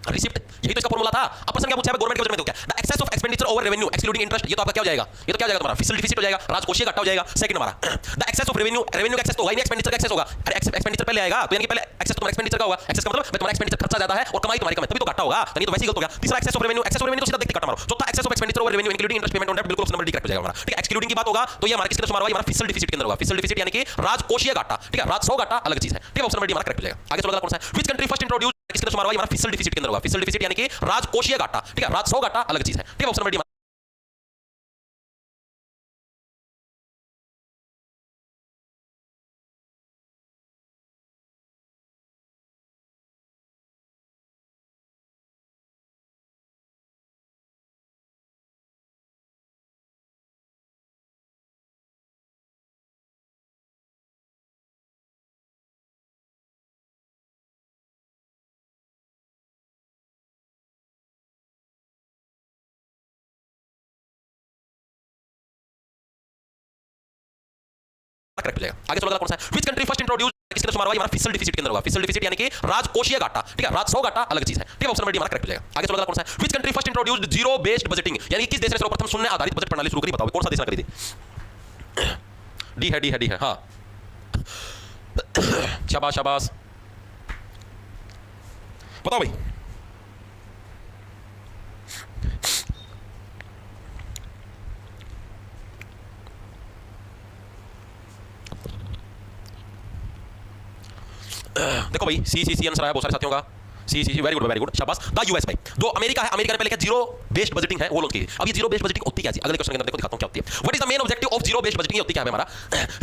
A: रिसिप्ट, यही तो इसका फॉर्मूला था। अब प्रश्न क्या पूछा है गवर्नमेंट के बजट में, तो क्या the excess of expenditure over revenue excluding interest, ये तो आपका क्या हो जाएगा, ये तो क्या हो जाएगा तुम्हारा फिस्कल डिफिसिट हो जाएगा, राजकोषीय घाटा हो जाएगा। सेकंड हमारा the excess of revenue, revenue का एक्सेस तो होगा नहीं, एक्सपेंडिचर का एक्सेस होगा। अरे एक्सपेंडिचर पहले आएगा, तो यानी कि पहले एक्सेस तुम्हारा एक्सपेंडिचर का होगा, एक्सेस का मतलब तुम्हारा एक्सपेंडिचर खर्चा ज्यादा है और कमाई तुम्हारी कम है, तभी तो घाटा होगा, नहीं तो वैसे ही गलत हो गया। तीसरा excess of revenue, excess of revenue तो सीधा देखते घाटा मारो। चौथा excess of expenditure over revenue including interest payment on debt, बिल्कुल ऑप्शन नंबर डी करेक्ट हो जाएगा हमारा। ठीक है, एक्सक्लूडिंग की बात होगा तो ये हमारा किसके अंदर शुमार होगा, हमारा फिस्कल डिफिसिट के अंदर होगा। फिस्कल डिफिसिट यानी कि राजकोषीय घाटा। ठीक है, राजस्व घाटा अलग चीज है। ठीक है, ऑप्शन नंबर डी हमारा करेक्ट हो जाएगा। आगे चलो अगला कौन सा है, व्हिच कंट्री फर्स्ट इंट्रोड्यूस, किसके अंदर शुमार होगा, हमारा फिस्कल डिफिसिट के अंदर होगा। फिस्कल डिफिसिट यानी कि राजकोषीय घाटा। ठीक है, राजस्व घाटा अलग चीज है। ठीक है, ऑप्शन नंबर डी करेक्ट हो जाएगा। आगे चलो अगला कौन सा है, व्हिच कंट्री फर्स्ट इंट्रोड्यूस, किसके अंदर शुमार होगा, हमारा फिस्कल डिफिसिट के अंदर होगा। फिस्कल डिफिसिट यानी कि राजकोषीय घाटा। ठीक है, राजस्व घाटा अलग चीज है। ठीक है, ऑप्शन नंबर डी हमारा करेक्ट हो जाएगा। आगे चलो अगला कौन सा है, which country first introduced zero based budgeting, यानी कि किस देश ने सर्वप्रथम शून्य आधारित बजट प्रणाली शुरू करी, बताओ कौन सा देश ने करी थी। डी है, डी है, डी है, हाँ शाबाश शाबाश, बताओ भाई। देखो भाई सी आंसर आया बहुत सारे साथियों का। सी वेरी गुड शाबाश। द यूएस भाई, जो अमेरिका है, अमेरिका ने पहले क्या जीरो बेस्ड बजटिंग है वो लॉन्च की। अब ये जीरो बेस्ड बजटिंग होती क्या है, अगले क्वेश्चन के अंदर देखो दिखाता हूं क्या होती है। What is the main objective of zero based budgeting, ये होती क्या है हमारा,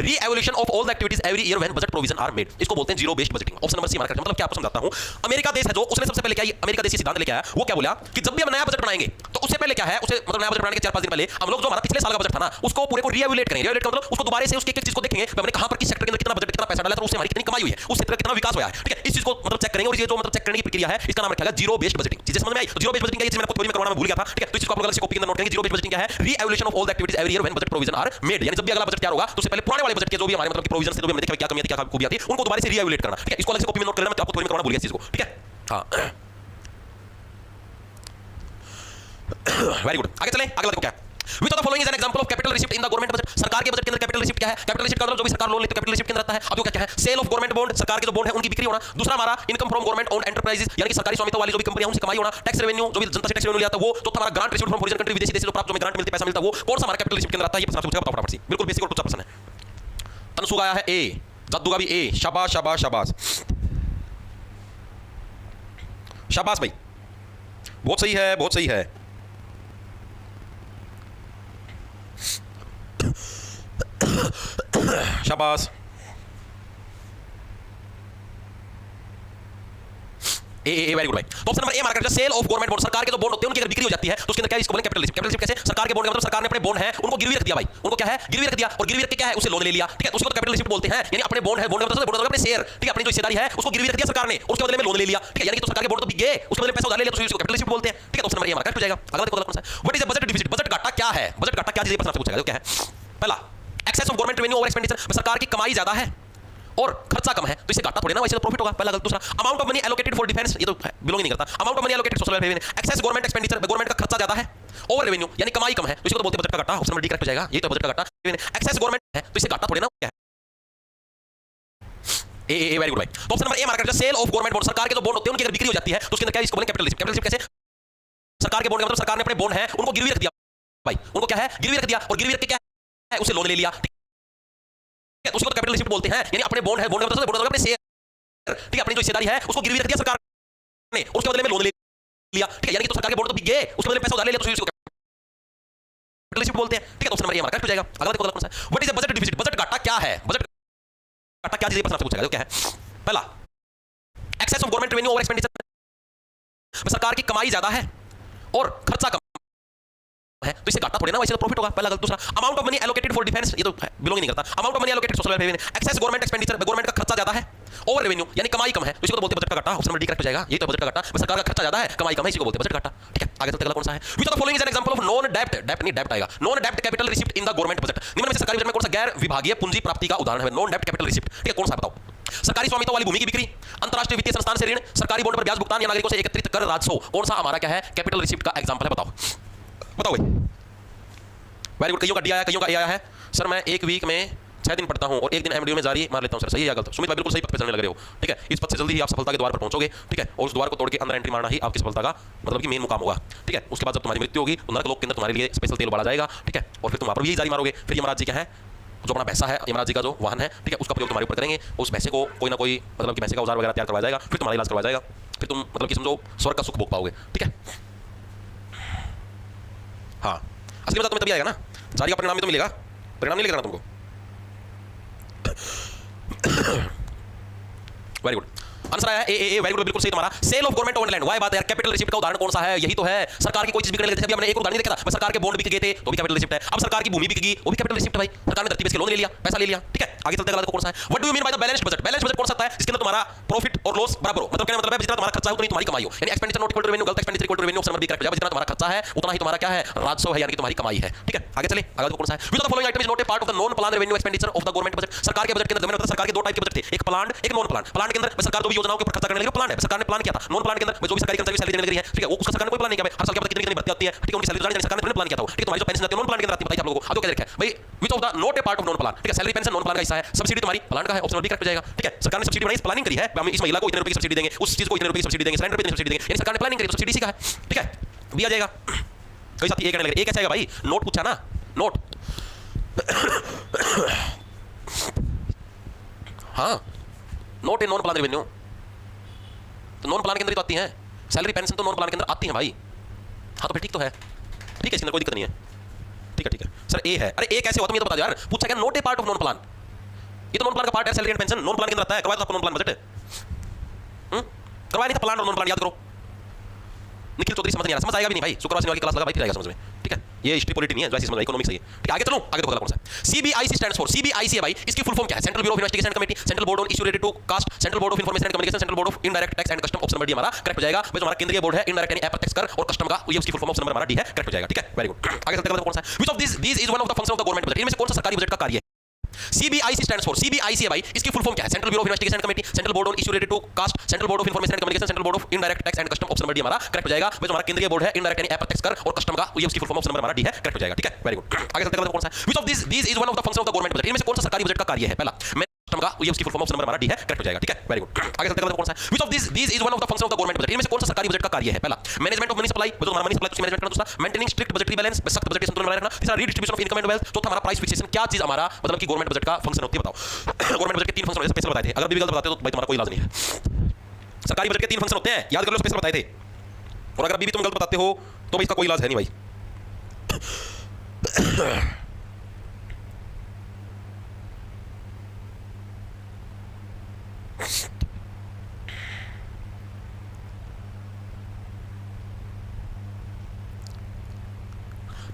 A: re-evaluation of all the activities every year when budget provision are made, इसको बोलते हैं zero based budgeting. Option number C हमारा, मतलब क्या आपको समझाता हूं। अमेरिका देश है जो, उसने सबसे पहले क्या, अमेरिका देश सिद्धांत लेके आया, वो क्या बोला कि जब भी हम नया बजट बनाएंगे तो उससे पहले क्या है, उसे मतलब नया बजट बनाने के 4-5 दिन पहले हम लोग जो हमारा पिछले साल का बजट था ना, उसको पूरे को री-एवोल्यूट करेंगे। री-एवोल्यूट का मतलब उसको दोबारा से उसके एक-एक चीज को देखेंगे, हमने कहां पर किस सेक्टर के अंदर कितना बजट, कितना पैसा डाला था, उससे हमारी कितनी कमाई हुई है, उस सेक्टर का कितना विकास हुआ है। ठीक है, इस चीज को मतलब चेक करेंगे, और ये जो मतलब चेक करने की प्रक्रिया है इसका नाम रखा गया जीरो बेस्ड बजटिंग। चीजें समझ में आई, जीरो बेस्ड बजटिंग क्या है, ये मैंने आपको थ्योरी में करवाना मैं भूल गया था। ठीक है, तो इस चीज को आप लोग अलग से कॉपी के अंदर नोट करेंगे। जीरो बेस्ड बजटिंग क्या है, re-evaluation of all the activities every year when budget provision are made, यानी जब भी अगला बजट तैयार होगा तो उससे पहले पुराने वाले बजट के जो भी हमारे मतलब कि प्रोविजन थे, जो भी हमने देखा क्या कमियां थी, क्या खूबियां थी, उनको दोबारा से री-एवोल्यूट करना। ठीक है, इसको अलग से कॉपी में नोट कर लेना, मैं आपको थ्योरी में करवाना भूल गया इस चीज को। ठीक है, हां वेरी गुड। आगे चलें, आगे देखो क्या है, which of the following is an example of capital receipt in the government budget, सरकार के बजट के अंदर कैपिटल रिसिप्ट क्या है। कैपिटल रिसिप्ट का मतलब जो भी सरकार लोन लेती है कैपिटल रिसिप्ट के अंदर आता है। अब जो क्या है, सेल ऑफ गवर्नमेंट बॉन्ड, सरकार के जो बॉन्ड है उनकी बिक्री होना। दूसरा हमारा income from government owned enterprises, यानी कि सरकारी स्वामित्व वाली जो भी कंपनियां उनसे कमाई होना। टैक्स रेवेन्यू, जो भी जनता से टैक्स रेवेन्यू लिया था वो। चौथा हमारा grant received from foreign country, विदेशी देश से जो प्राप्त, जो में ग्रांट मिलती है, पैसा मिलता है, वो कौन सा हमारा कैपिटल रिसिप्ट के अंदर आता है, ये प्रश्न पूछेगा, बताओ फटाफट से। बिल्कुल बेसिक और टुच्चा प्रश्न है। तनसु आया है ए, जद्दू का भी ए, शाबाश शाबाश शाबाश शाबाश भाई, बहुत सही है, बहुत सही है। शाबाश। ए वेरी गुड भाई। तो option number A market sale of government bond, सरकार के जो बॉन्ड होते हैं उनकी अगर बिक्री हो जाती है तो उसके अंदर क्या, इसको बोलेंगे कैपिटल रिसिप्ट। कैपिटल रिसिप्ट कैसे, सरकार के बॉन्ड मतलब सरकार ने अपने बॉन्ड है उनको गिरवी रख दिया भाई, उनको क्या है गिरवी रख दिया, और गिरवी रख के क्या है उसे लोन ले लिया। ठीक है, उसको तो कैपिटल रिसिप्ट बोलते हैं, यानी अपने बॉन्ड है, बॉन्ड मतलब बॉन्ड अपने शेयर, ठीक है, अपनी जो हिस्सेदारी है उसको गिरवी रख दिया सरकार ने, उसके बदले में लोन ले लिया। ठीक है, यानी कि तो सरकार के बॉन्ड तो बिक गए, उसके बदले पैसा उधार ले लिया, तो उसको कैपिटल रिसिप्ट बोलते हैं। ठीक है, तो ऑप्शन नंबर ए हमारा करेक्ट हो जाएगा। अगला देखो कौन सा है, what is the budget deficit, budget घाटा क्या है, बजट घाटा क्या चीज, ये प्रश्न आपसे पूछा गया। क्या है, पहला excess of government revenue over expenditure, सरकार की कमाई ज्यादा है और खर्चा कम है, तो इससे घाटा थोड़े ना, वैसे तो प्रॉफिट होगा। पहला गलत। दूसरा amount of money allocated for defence, ये तो बिलोंग नहीं करता। Amount of money allocated social welfare, excess government expenditure, government का खर्चा ज्यादा है, ओवर रेवेन्यू यानी कमाई कम है, तो इसको तो बोलते हैं बजट का घाटा। ऑप्शन नंबर डी करेक्ट हो जाएगा, ये तो बजट का घाटा। एक्सेस गवर्नमेंट है तो इससे घाटा थोड़े ना, क्या है ए वेरी गुड भाई। तो option number A market sale of government bond, सरकार के जो बॉन्ड होते हैं उनकी अगर बिक्री हो जाती है तो उसके अंदर क्या, इसको बोलेंगे कैपिटल रिसिप्ट। कैपिटल रिसिप्ट कैसे, सरकार के बॉन्ड का मतलब सरकार ने अपने बॉन्ड है उनको गिरवी रख दिया भाई, उनको क्या है गिरवी रख दिया, और गिरवी रख के क्या है उसे लोन ले लिया। उसको तो कैपिटल रिसिप्ट बोलते हैं, यानी अपने बॉन्ड है, बॉन्ड मतलब बॉन्ड अपने शेयर, ठीक है, अपनी जो हिस्सेदारी है उसको गिरवी रख दिया सरकार ने, उसके बदले में लोन ले लिया। ठीक है, यानी कि तो सरकार के बॉन्ड तो बिक गए, उसके बदले में पैसा उधार ले लिया, तो इसको कैपिटल रिसिप्ट बोलते हैं। ठीक है, तो ऑप्शन नंबर ए हमारा करेक्ट हो जाएगा। अगला देखो कौन सा है, what is the budget deficit, budget घाटा क्या है, बजट घाटा क्या चीज, ये प्रश्न आपसे पूछा गया। क्या है, पहला excess of government revenue over expenditure, सरकार की कमाई ज्यादा है और खर्चा कम है, तो इससे घाटा थोड़े ना, वैसे तो प्रॉफिट होगा। पहला गलत। दूसरा amount of money allocated for defence, ये तो बिलोंग नहीं करता। Amount of money allocated social welfare, excess government expenditure, government का खर्चा ज्यादा है, ओवर रेवेन्यू यानी कमाई कम है, तो इसको तो बोलते हैं बजट का घाटा। ऑप्शन नंबर डी करेक्ट हो जाएगा, ये तो बजट का घाटा, सरकार का खर्चा ज्यादा है, कमाई कम है, इसी को बोलते हैं बजट घाटा। ठीक है, आगे चलते अगला कौन सा है, which of the following is an example of non डेब्ट, डेब्ट नहीं डेब्ट आएगा, नॉन डेब्ट capital receipt in the government budget, निम्न में से सरकारी बजट में कौन सा गैर विभागीय पूंजी प्राप्ति का उदाहरण है, नॉन डेब्ट कैपिटल रिसिप्ट। ठीक है, कौन सा बताओ, सरकारी स्वामित्व वाली भूमि की बिक्री, अंतरराष्ट्रीय वित्तीय संस्थान से ऋण, सरकारी बॉन्ड पर ब्याज भुगतान या नागरिकों से एकत्रित कर राजस्व। कौन सा हमारा क्या है कैपिटल रिसिप्ट का एग्जांपल है? बताओ बताओ भाई। Very good. कईयों का डी आया, कईयों का ए आया है। सर मैं एक वीक में 6 दिन पढ़ता हूं और एक दिन एमडीओ में जारी मार लेता हूं। सर सही है या गलत? सुमित भाई बिल्कुल सही पथ पे चलने लग रहे हो। ठीक है, इस पथ से जल्दी ही आप सफलता के द्वार पर पहुंचोगे। ठीक है, और उस द्वार को तोड़ के अंदर एंट्री मारना ही आपकी सफलता का मतलब कि मेन मुकाम होगा। ठीक है, उसके बाद जब तुम्हारी मृत्यु होगी तो नरक लोक के अंदर तुम्हारे लिए स्पेशल तेल उबाला जाएगा। ठीक है, और फिर तुम वहां पर यही जारी मारोगे। फिर यमराज जी क्या है, जो अपना भैंसा है, यमराज जी का जो वाहन है, ठीक है, उसका प्रयोग तुम्हारे ऊपर करेंगे। उस भैंसे को कोई ना कोई मतलब कि भैंसे का औजार वगैरह तैयार करवाया जाएगा, फिर तुम्हारा इलाज करवाया जाएगा, फिर तुम मतलब कि समझो स्वर्ग का सुख भोग पाओगे। ठीक है, हाँ असली मजा तुम्हें तभी आएगा ना, जारी का परिणाम भी तो मिलेगा। परिणाम नहीं लेकर तुमको। Very good. आंसर आया ए वेरी गुड, बिल्कुल सही तुम्हारा। Sale of government owned land, वाह बात है यार। कैपिटल रिसिप्ट का उदाहरण कौन सा है? यही तो है, सरकार की कोई चीज बिकने लगी। जैसे हमने एक उदाहरण नहीं देखा था, सरकार के बॉन्ड बिक गए थे तो भी कैपिटल रिसिप्ट है। अब सरकार की भूमि बिक गई, वो भी कैपिटल रिसिप्ट है भाई। सरकार ने धरती पे लोन ले लिया, पैसा ले लिया। ठीक है, आगे चलते हैं, कौन सा है? What do you mean by the balanced budget? Balanced budget कौन सा है? जिसके अंदर तुम्हारा प्रॉफिट और लॉस बराबर हो। मतलब कहने मतलब है जितना तुम्हारा खर्चा हो उतनी तुम्हारी कमाई हो। यानी expenditure not equal to revenue, गलत expenditure equal to revenue, option number B correct हो जाएगा। जितना तुम्हारा खर्चा है उतना ही तुम्हारा क्या है, राजस्व है, यानी कि तुम्हारी कमाई है। ठीक है, आगे चले। आगे कौन सा है? Which of the following item is not A part of the non plan revenue expenditure of the government budget? सरकार के बजट के अंदर सरकार के दो टाइप के बजट थे, एक प्लान एक नॉन प्लान। प्लान के अंदर सरकार जो भी योजनाओं के ऊपर खर्चा करने लगी प्लान है, सरकार ने प्लान किया था। नॉन प्लान के अंदर जो भी सरकारी कर्मचारी सैलरी देने लग रही है, ठीक है, वो उसका सरकार ने कोई प्लान नहीं किया। हर साल के बाद कितनी भर्ती आती है, ठीक है, उनकी सैलरी जाने सरकार ने प्लान किया था। ठीक है, तुम्हारी जो पेंशन आती है नॉन प्लान के अंदर आती है, बताइए आप लोगों को। अब तो क्या देखा है भाई, विच of the not a part of non plan? ठीक है, सैलरी पेंशन नॉन प्लान का हिस्सा है, सब्सिडी तुम्हारी प्लान का है, ऑप्शन बी करेक्ट हो जाएगा। ठीक है, सरकार ने सब्सिडी बनाई, प्लानिंग करी है, हम इस महिला को इतने रुपए की सब्सिडी देंगे, उस चीज को इतने रुपए की सब्सिडी देंगे, सिलेंडर पे इतनी सब्सिडी देंगे, यानी सरकार ने प्लानिंग करी, सब्सिडी इसी का है। ठीक है, भी आ जाएगा। कोई साथी एक कहने लगे, एक कैसे आएगा भाई? नोट पूछा ना, नोट। हाँ, note a non plan revenue, तो नॉन प्लान के अंदर ही तो आती है सैलरी पेंशन, तो नॉन प्लान के अंदर आती है भाई। हाँ तो फिर ठीक तो है, ठीक है, इसके अंदर कोई दिक्कत नहीं है। ठीक है ठीक है सर, ए है। अरे ए कैसे हुआ तुम ये तो बता दो यार। पूछा क्या, note A part of non plan, ये तो नॉन प्लान का पार्ट है, salary and pension non plan के अंदर आता है। करवाया तो आपको नॉन प्लान बजट करवाया नहीं था, प्लान और नॉन प्लान याद करो। निखिल चौधरी समझ नहीं आ रहा, समझ आएगा भी नहीं भाई, शुक्रवार शनिवार की क्लास लगा भाई, फिर आएगा समझ में। ठीक है, ये हिस्ट्री पॉलिटी नहीं है, जैसे समझ इकोनॉमिक्स है। ठीक है, आगे चलो, आगे देखो कौन सा है। सीबीआईसी स्टैंड्स फॉर, सीबीआईसी है भाई, इसकी फुल फॉर्म क्या है? Central bureau of investigation committee, central board on issue related to caste, central board of information and communication, central board of indirect tax and custom, option number D हमारा करेक्ट हो जाएगा। भाई हमारा केंद्रीय बोर्ड है इनडायरेक्ट यानी अप्रत्यक्ष कर और कस्टम का, ये उसकी फुल फॉर्म ऑप्शन नंबर हमारा डी है, करेक्ट हो जाएगा। ठीक है, वेरी गुड। आगे चलते हैं, कौन सा है? Which of this is one of the function of the government budget? इनमें से कौन सा सरकारी बजट का कार्य है? सीबीआईसी स्टैंड्स फॉर, सीबीआईसी है भाई, इसकी फुल फॉर्म क्या है? Central bureau of investigation committee, central board on issue related to caste, central board of information and communication, central board of indirect tax and custom, option number D हमारा करेक्ट हो जाएगा। भाई हमारा केंद्रीय बोर्ड है इनडायरेक्ट यानी अप्रत्यक्ष कर और कस्टम का, ये उसकी फुल फॉर्म ऑप्शन नंबर हमारा डी है, करेक्ट हो जाएगा। ठीक है, वेरी गुड। आगे चलते हैं, कौन सा है? Which of this is one of the function of the government budget? इनमें से कौन सा सरकारी बजट का कार्य है? पहला कस्टम का, ये उसकी फुल फॉर्म ऑप्शन नंबर हमारा डी है, करेक्ट हो जाएगा। ठीक है, वेरी गुड। आगे चलते हैं, कौन सा है? Which of this is one of the function of the government budget? इनमें से कौन सा सरकारी बजट का कार्य है? पहला मैनेजमेंट ऑफ मनी सप्लाई, तो हमारा मनी सप्लाई उसकी मैनेजमेंट करना। दूसरा मेंटेनिंग स्ट्रिक्ट बजटरी बैलेंस, सख्त बजटीय संतुलन बनाए रखना। तीसरा redistribution of income and wealth. चौथा हमारा प्राइस फिक्सेशन। क्या चीज हमारा मतलब कि गवर्नमेंट बजट का फंक्शन होती है, बताओ। गवर्नमेंट बजट के 3 फंक्शन होते हैं, स्पेशल बताए थे। अगर भी गलत बताते हो तो भाई तुम्हारा कोई इलाज नहीं है। सरकारी बजट के 3 फंक्शन होते हैं, याद कर लो, स्पेशल बताए थे। और अगर अभी भी तुम गलत बताते हो तो भाई इसका कोई इलाज है नहीं भाई।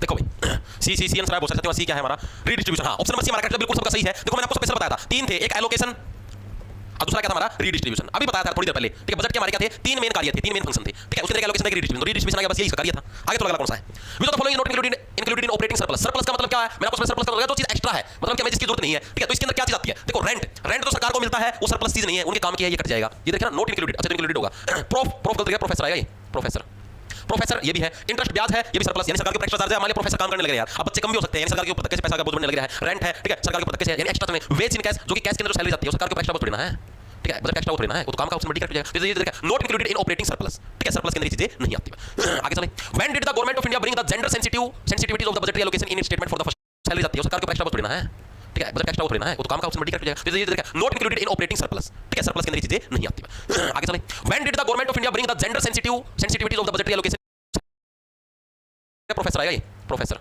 A: देखो भाई, सी आंसर है, बहुत सकते हो। सी क्या है हमारा? रीडिस्ट्रीब्यूशन। हाँ, ऑप्शन नंबर सी हमारा करेक्ट, बिल्कुल सबका सही है। देखो मैंने आपको स्पेशल बताया था, 3 थे, एक एलोकेशन और दूसरा क्या था हमारा? रीडिस्ट्रीब्यूशन। अभी बताया था थोड़ी देर पहले। ठीक है, बजट के हमारे क्या थे? 3 मेन कार्य थे, 3 मेन फंक्शन थे। ठीक है, उसके अंदर एलोकेशन था, रीडिस्ट्रीब्यूशन। रीडिस्ट्रीब्यूशन आ गया, बस यही इसका कार्य था। आगे तो लगा कौन सा है? Which of the following not included in operating surplus? Surplus का मतलब क्या है? मैंने आपको सरप्लस का बताया, जो चीज एक्स्ट्रा है, मतलब कि हमें जिसकी जरूरत नहीं है। ठीक है, तो इसके अंदर क्या चीज आती है? देखो रेंट तो सरकार को मिलता है, वो सरप्लस चीज नहीं है, उनके काम की है, ये कट जाएगा। ये देखिए ना, नॉट इंक्लूडेड। अच्छा, इंक्लूडेड होगा। प्रोफ गलत गया, प्रोफेसर आएगा, ये प्रोफेसर ये भी है। इंटरेस्ट ब्याज है, ये भी सरप्लस, यानी सरकार के ऊपर एक्स्ट्रा चार्ज है, हमारे प्रोफेसर काम करने लगे यार। अब बच्चे कम भी हो सकते हैं, यानी सरकार के ऊपर कैसे पैसा का बोझ बनने लग रहा है। रेंट है, ठीक है, सरकार के ऊपर कैसे, यानी एक्स्ट्रा में वेज इन कैश, जो कि कैश के अंदर सैलरी जाती है, सरकार के ऊपर एक्स्ट्रा बोझ पड़ना है। ठीक है, बजट एक्स्ट्रा बोझ पड़ना है, वो तो काम का ऑप्शन बड़ी कट जाएगा। तो ये देखा, not included in operating surplus. ठीक है, सरप्लस के अंदर चीजें नहीं आती। आगे चलें। When did the government of India bring the gender sensitivities of the budgetary allocation in statement for the first? Salary जाती है, सरकार के ऊपर एक्स्ट्रा बोझ पड़ना है। ठीक है, बजट एक्स्ट्रा बोझ पड़ना है, वो तो काम का ऑप्शन बड़ी कट जाएगा। तो ये देखा, not included in operating surplus. ठीक है, सरप्लस के अंदर चीजें नहीं आती। आगे चलें। When did the government of India bring the gender sensitivities of the budgetary allocation? Professor आएगा, ये प्रोफेसर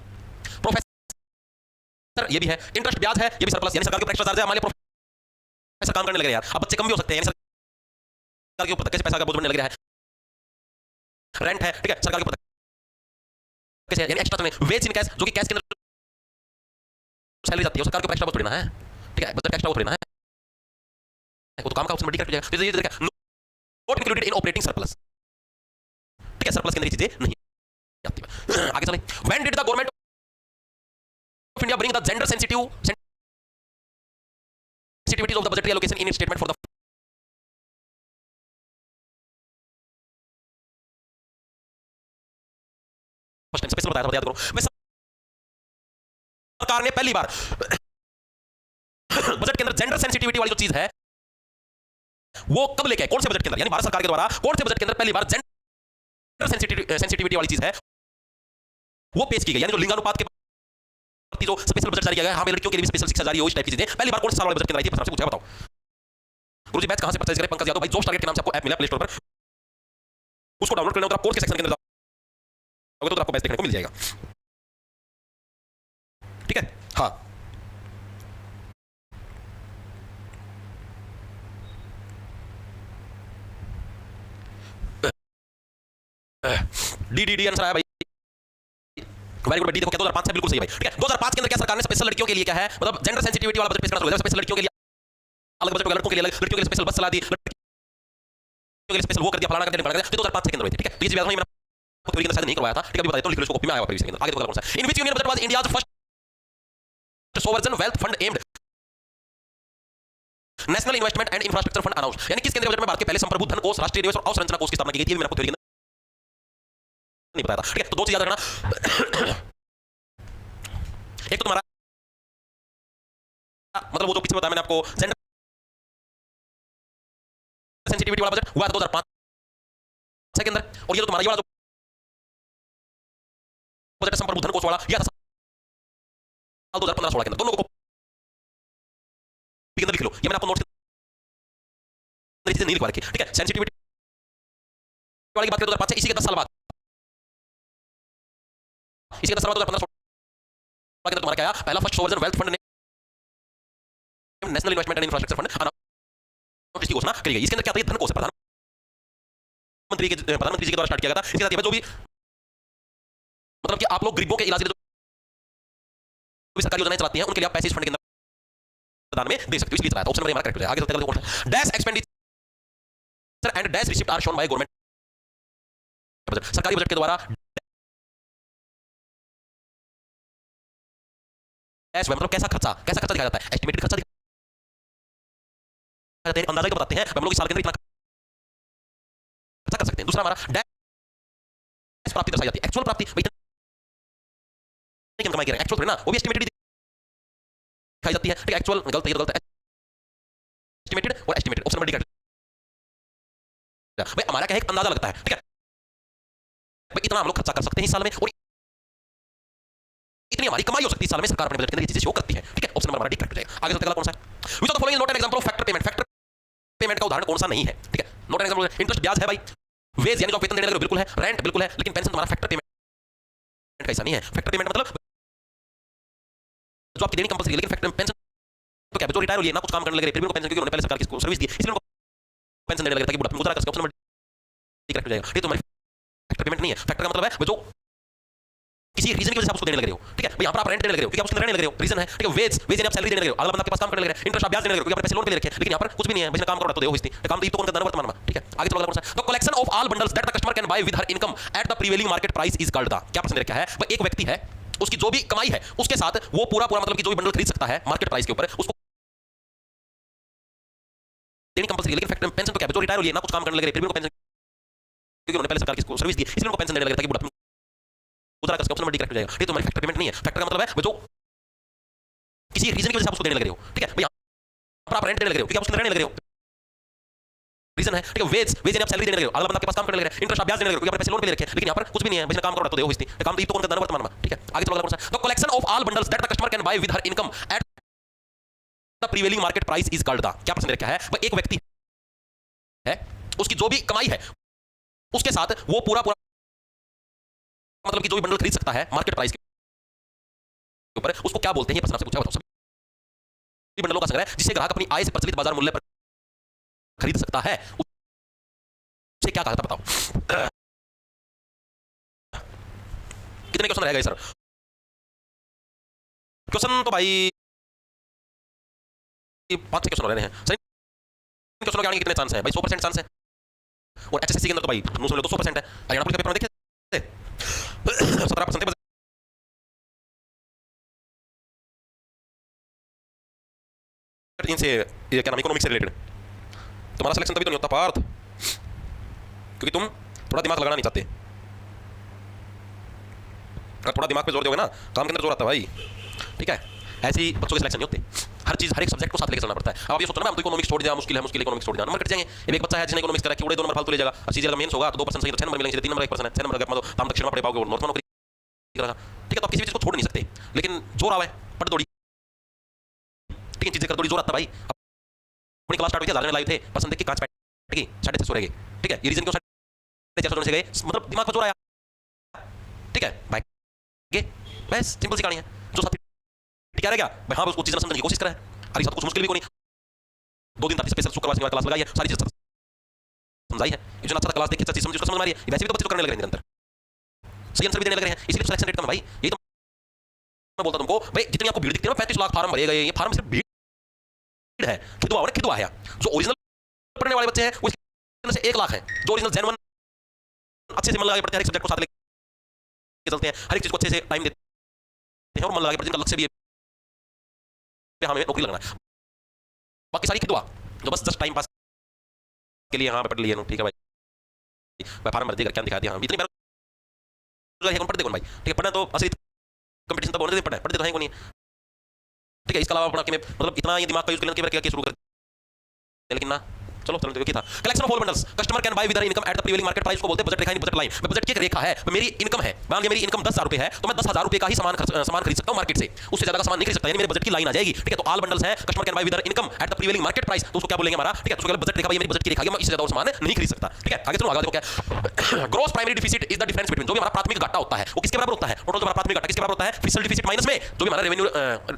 A: ये भी है। इंटरेस्ट ब्याज है, ये भी सरप्लस, यानी सरकार के ऊपर एक्स्ट्रा चार्ज है, हमारे प्रोफेसर काम करने लगे यार। अब बच्चे कम भी हो सकते हैं, यानी सरकार के ऊपर कैसे पैसा का बोझ बनने लग रहा है। रेंट है, ठीक है, सरकार के ऊपर कैसे, यानी एक्स्ट्रा में वेज इन कैश, जो कि कैश के अंदर सैलरी जाती है, सरकार के ऊपर एक्स्ट्रा बोझ पड़ना है। ठीक है, बजट एक्स्ट्रा बोझ पड़ना है, वो तो काम का ऑप्शन बड़ी कट जाएगा। तो ये देखा, not included in operating surplus. ठीक है, सरप्लस के अंदर चीजें नहीं आती। आगे चलें। When did the government of India bring the gender sensitivities of the budgetary allocation in statement for the first time special बताया था, याद करो। मैं सरकार ने पहली बार बजट के अंदर जेंडर सेंसिटिविटी वाली जो चीज है वो कब लेके आए, कौन से बजट के अंदर, यानी भारत सरकार के द्वारा कौन से बजट के अंदर पहली बार जेंडर सेंसिटिविटी वाली चीज है वो पेश की गई, यानी जो लिंगानुपात के प्रति जो स्पेशल बजट जारी किया गया, हाँ लड़कियों के लिए भी स्पेशल शिक्षा जारी हो, इस टाइप की चीजें पहली बार कौन से साल वाले बजट के अंदर आई थी, आपसे पूछा, बताओ। गुरुजी बैच कहां से परचेज करें? पंकज यादव भाई, जोश टारगेट के नाम से आपको ऐप मिला प्ले स्टोर पर, उसको डाउनलोड करना, कोर्स के सेक्शन के अंदर जाओगे तो आपको बैच देखने को मिल जाएगा, ठीक है। हाँ, डी आंसर आया भाई, वेरी गुड। डी देखो क्या 2005 से बिल्कुल सही है भाई, ठीक है। 2005 के अंदर क्या सरकार ने स्पेशल लड़कियों के लिए क्या है, मतलब जेंडर सेंसिटिविटी वाला बजट पेश करना, स्पेशल लड़कियों के लिए अलग बजट, लड़कों के लिए अलग, लड़कियों के लिए स्पेशल बस चला दी, लड़कियों के लिए स्पेशल वो कर दिया, फलाना कर दिया, फलाना कर दिया, 2005 के अंदर हुई थी, ठीक है। तो ये बात मैंने आपको थ्योरी के अंदर शायद नहीं करवाया था, ठीक है, अभी बता देता हूं, लिख लो इसको, कॉपी में आया हुआ प्रीवियस के अंदर। आगे देखो कौन सा है, in which union budget was India's first sovereign wealth fund aimed national investment and infrastructure fund announce, यानी किस केंद्रीय बजट में भारत के पहले संप्रभु धन कोष, राष्ट्रीय निवेश और अवसंरचना कोष की स्थापना की गई थी, मैंने आपको थ्योरी के अंदर नहीं बताया था, ठीक है। तो दो चीज याद रखना, एक तो तुम्हारा मतलब वो जो पीछे बताया मैंने आपको जेंडर सेंसिटिविटी वाला बजट हुआ था 2005 के अंदर, और ये तो तुम्हारा ये वाला जो बजट संप्रभु धन कोष वाला यह था साल 2015-16 के अंदर, दोनों को के अंदर लिख लो, ये मैंने आपको नोट्स के चीजें नहीं लिखवा रखी, ठीक है। सेंसिटिविटी वाली की बात करें 2005 से, इसी के 10 साल बाद, इसी के 10 साल बाद 2015-16 के अंदर तुम्हारा क्या आया, पहला फर्स्ट सोवरेन वेल्थ फंड ने national investment and infrastructure fund announce की घोषणा करी गई। इसके अंदर क्या था, धन कोष प्रधानमंत्री जी के द्वारा स्टार्ट किया गया था। इसके साथ जो भी मतलब कि आप लोग गरीबों के इलाज के लिए जो भी सरकारी योजनाएं चलाती हैं उनके लिए आप पैसे इस फंड के अंदर प्रदान में दे सकते हो, इसलिए चलाया था। ऑप्शन नंबर हमारा करेक्ट हो जाएगा। आगे चलते हैं, कौन सा dash expenditure and dash receipt are shown by government budget, सरकारी बजट के द्वारा डैश मतलब कैसा खर्चा दिखाया जाता है, एस्टिमेटेड खर्चा दिखाया जाता है, अंदाजा बताते हैं हम लोग इस साल के अंदर इतना खर्चा कर सकते हैं। दूसरा हमारा डैश प्राप्ति दर्शाई जाती है, एक्चुअल प्राप्ति भाई कमाई कर रहे हैं, एक्चुअल ना वो भी एस्टिमेटेड दिखाई जाती है, ठीक है। एक्चुअल गलत है, एस्टिमेटेड और estimated, option number D correct. भाई हमारा क्या है, एक अंदाजा लगता है, ठीक है भाई इतना हम लोग खर्चा कर सकते हैं इस साल में, और इतनी हमारी कमाई हो सकती है इस साल में, सरकार अपने बजट के अंदर ये चीजें शो करती है, ठीक है। ऑप्शन नंबर हमारा डी करेक्ट हो जाएगा। आगे चलते हैं, कौन सा है, which of the following is not an example of factor payment, factor payment का उदाहरण कौन सा नहीं है, ठीक है। नॉट एन एग्जांपल, इंटरेस्ट ब्याज है भाई, वेज यानी जो वेतन देने लगे बिल्कुल है, रेंट बिल्कुल है, लेकिन पेंशन तुम्हारा फैक्टर पेमेंट का ऐसा नहीं है। फैक्टर पेमेंट मतलब जो आपकी देनी कंपलसरी है, लेकिन फैक्टर पेंशन तो क्या है, जो रिटायर हो लिए ना कुछ काम करने लगे फिर भी उनको पेंशन, क्योंकि उन्होंने पहले सरकार की सर्विस दी, इसलिए उनको पेंशन देने लगे ताकि बुढ़ापे में गुजारा कर सके। ऑप्शन नंबर डी करेक्ट हो जाएगा। ये तो हमारी फैक्टर पेमेंट नहीं है। फैक्टर का मतलब है जो किसी रीजन की वजह से आप उसको देने लग रहे हो, ठीक है भाई। यहाँ पर आप रेंट देने लग रहे हो क्योंकि आप उसके रहने लग रहे हो, रीजन है, ठीक है। वेज यानी आप सैलरी देने लग रहे हो, अगला बंदा आपके पास काम करने लग रहा है, इंटरेस्ट आप ब्याज देने लग रहे हो क्योंकि आपने पैसे लोन पे ले रखे हैं, लेकिन यहाँ पर कुछ भी नहीं है, बस काम करो तो दे हो, इसलिए काम तो कौन करता है वर्तमान में, ठीक है। आगे चलो, कौन सा है, the collection of all bundles that the customer can buy with her income at the prevailing market price is called the, क्या प्रश्न रखा है भाई, एक व्यक्ति है उसकी जो भी कमाई है उसके साथ वो पूरा मतलब कि जो भी बंडल खरीद सकता है मार्केट प्राइस के ऊपर, उसको देनी कंपलसरी, लेकिन फैक्टर पेंशन तो क्या है, जो रिटायर हो लिए ना कुछ काम करने लगे फिर भी उनको पेंशन, क्योंकि उन्होंने पहले सरकार की सर्विस दी, इसलिए उनको पेंशन देने लगे ताकि बुढ़ापे में गुजारा कर सके। ऑप्शन नंबर डी करेक्ट हो जाएगा। ये तो हमारी फैक्टर पेमेंट नहीं है। फैक्टर का मतलब है जो किसी रीजन की वजह से आप उसको देने लग रहे हो, ठीक है भाई। यहाँ पर आप रेंट देने लग रहे हो क्योंकि आप उसके रहने लग रहे हो, रीजन है, ठीक है। वेज यानी आप सैलरी देने लग रहे हो, अगला बंदा आपके पास काम करने लग रहा है, इंटरेस्ट आप ब्याज देने लग रहे हो क्योंकि आपने पैसे लोन पे ले रखे हैं, लेकिन यहाँ पर कुछ भी नहीं है, बस काम करो तो दे हो, इसलिए काम तो कौन करता है वर्तमान में, ठीक है। आगे चलो, कौन सा है, the collection of all bundles that the customer can buy with her income at the prevailing market price is called the, क्या प्रश्न रखा है भाई, एक व्यक्ति है उसकी जो भी कमाई है उसके साथ वो पूरा मतलब कि जो भी बंडल खरीद सकता है मार्केट प्राइस के ऊपर, उसको क्या बोलते हैं, ये प्रश्न आपसे पूछा। बताओ, सभी बंडलों का संग्रह जिसे ग्राहक अपनी आय से प्रचलित बाजार मूल्य पर खरीद सकता है उसे क्या कहा जाता है, बताओ। कितने क्वेश्चन रह गए सर? क्वेश्चन तो भाई 5-6 क्वेश्चन रह रहे हैं। सही क्वेश्चन के आने के कितने चांस है भाई? 100% चांस है। और एचएसएससी के अंदर तो भाई 200% है। हरियाणा पुलिस का पेपर में देखे 17% है। इनसे ये क्या नाम, इकोनॉमिक्स से रिलेटेड तुम्हारा सिलेक्शन तभी तो नहीं होता पार्थ, क्योंकि तुम थोड़ा दिमाग लगाना नहीं चाहते। अगर थोड़ा दिमाग पे जोर दोगे ना, काम के अंदर जोर आता है भाई, ठीक है। ऐसे ही बच्चों के सिलेक्शन नहीं होते, हर चीज हर एक सब्जेक्ट को साथ लेके चलना पड़ता है। अब आप ये सोचो ना, हम तो इकोनॉमिक्स छोड़ दिया, मुश्किल है, मुश्किल इकोनॉमिक्स छोड़ दिया, नंबर कट जाएंगे। एक बच्चा है जिसने इकोनॉमिक्स करा, क्यों 2 नंबर फालतू ले जाएगा, और सीधे अगर मेंस होगा तो 2% सही तो 6 नंबर मिलेंगे, 3 नंबर 1% है, 6 नंबर गैप मतलब हम दक्षिण में पढ़ पाओगे, नॉर्थ में नौकरी करेगा, ठीक है। तो आप किसी भी चीज को छोड़ नहीं सकते, लेकिन जोर आवे पढ़ दौड़ी, ठीक है, चीजें कर दौड़ी, जोर आता भाई। अपनी क्लास स्टार्ट हुई थी, हजार में लाइव थे, पसंद देख के कांच बैठ गई, 6:30 सो रह गए, ठीक है। ये रीजन क्यों 6:30 से गए, मतलब दिमाग पर जोर आया, ठीक है भाई, बस सिंपल सी कहानी है। जो साथी क्या रह गया भाई, हाँ उस चीज समझने की कोशिश करें, अरे साथ कुछ मुश्किल भी कोई नहीं, 2 दिन तक स्पेशल शुक्रवार शनिवार क्लास लगाई है, सारी चीज समझाई है, इतना अच्छा क्लास देखिए, सच्ची समझ उसको समझ मारी है, वैसे भी तो बच्चे तो करने लग रहे हैं निरंतर, सही आंसर भी देने लग रहे हैं, इसलिए सिलेक्शन रेट कम है भाई। यही तो मैं बोलता तुमको भाई, जितनी आपको भीड़ दिखती है ना, 35 लाख फार्म भरे गए, ये फार्म सिर्फ भीड़ है, खिदवा है। जो ओरिजिनल पढ़ने वाले बच्चे हैं उसके से 1 लाख है, जो ओरिजिनल जेन्युइन अच्छे से मन लगा के पढ़ते हैं, हर एक सब्जेक्ट को साथ लेके चलते हैं, हर एक चीज को अच्छे से टाइम देते हैं और मन लगा के पढ़ते हैं, जिनका लक्ष्य भी है हमें नौकरी लगना है। बाकी सारी खिदवा जो बस जस्ट टाइम पास के लिए, हाँ पढ़ लिए, ठीक है भाई, मैं फार्म भर देगा क्या दिखा दिया, हाँ इतनी कौन पढ़ दे कौन भाई, ठीक है। पढ़ना तो असली कंपटीशन तब होने दे, पढ़ते तो है कौन, ठीक है। इसके अलावा अपना मतलब इतना ये दिमाग का यूज करने के शुरू कर, लेकिन ना चलो चलो क्या था, collection of all bundles customer can buy with income at the prevailing market price को बोलते हैं बजट रेखा, बजट लाइन। बजट की एक रेखा है, मेरी इनकम है, मान लिया मेरी इनकम 10,000 रुपए है, तो मैं 10,000 रुपए का ही सामान खरीद सकता हूं मार्केट से, उससे ज्यादा का सामान नहीं खरीद सकता, यानी मेरे बजट की लाइन आ जाएगी, ठीक है। तो ऑल बंडल्स है, customer can buy with income at the prevailing market price, तो उसको क्या बोलेंगे हमारा, ठीक है। उसको बजट रेखा भाई, मेरी बजट की रेखा है, मैं इससे ज्यादा सामान नहीं खरीद सकता, ठीक है। आगे चलो, आगे देखो क्या, gross primary deficit is the difference between, जो भी हमारा प्राथमिक घाटा होता है वो किसके बराबर होता है, टोटल जो हमारा प्राथमिक घाटा किसके बराबर होता है, फिस्कल डिफिसिट माइनस में जो भी हमारा रेवेन्यू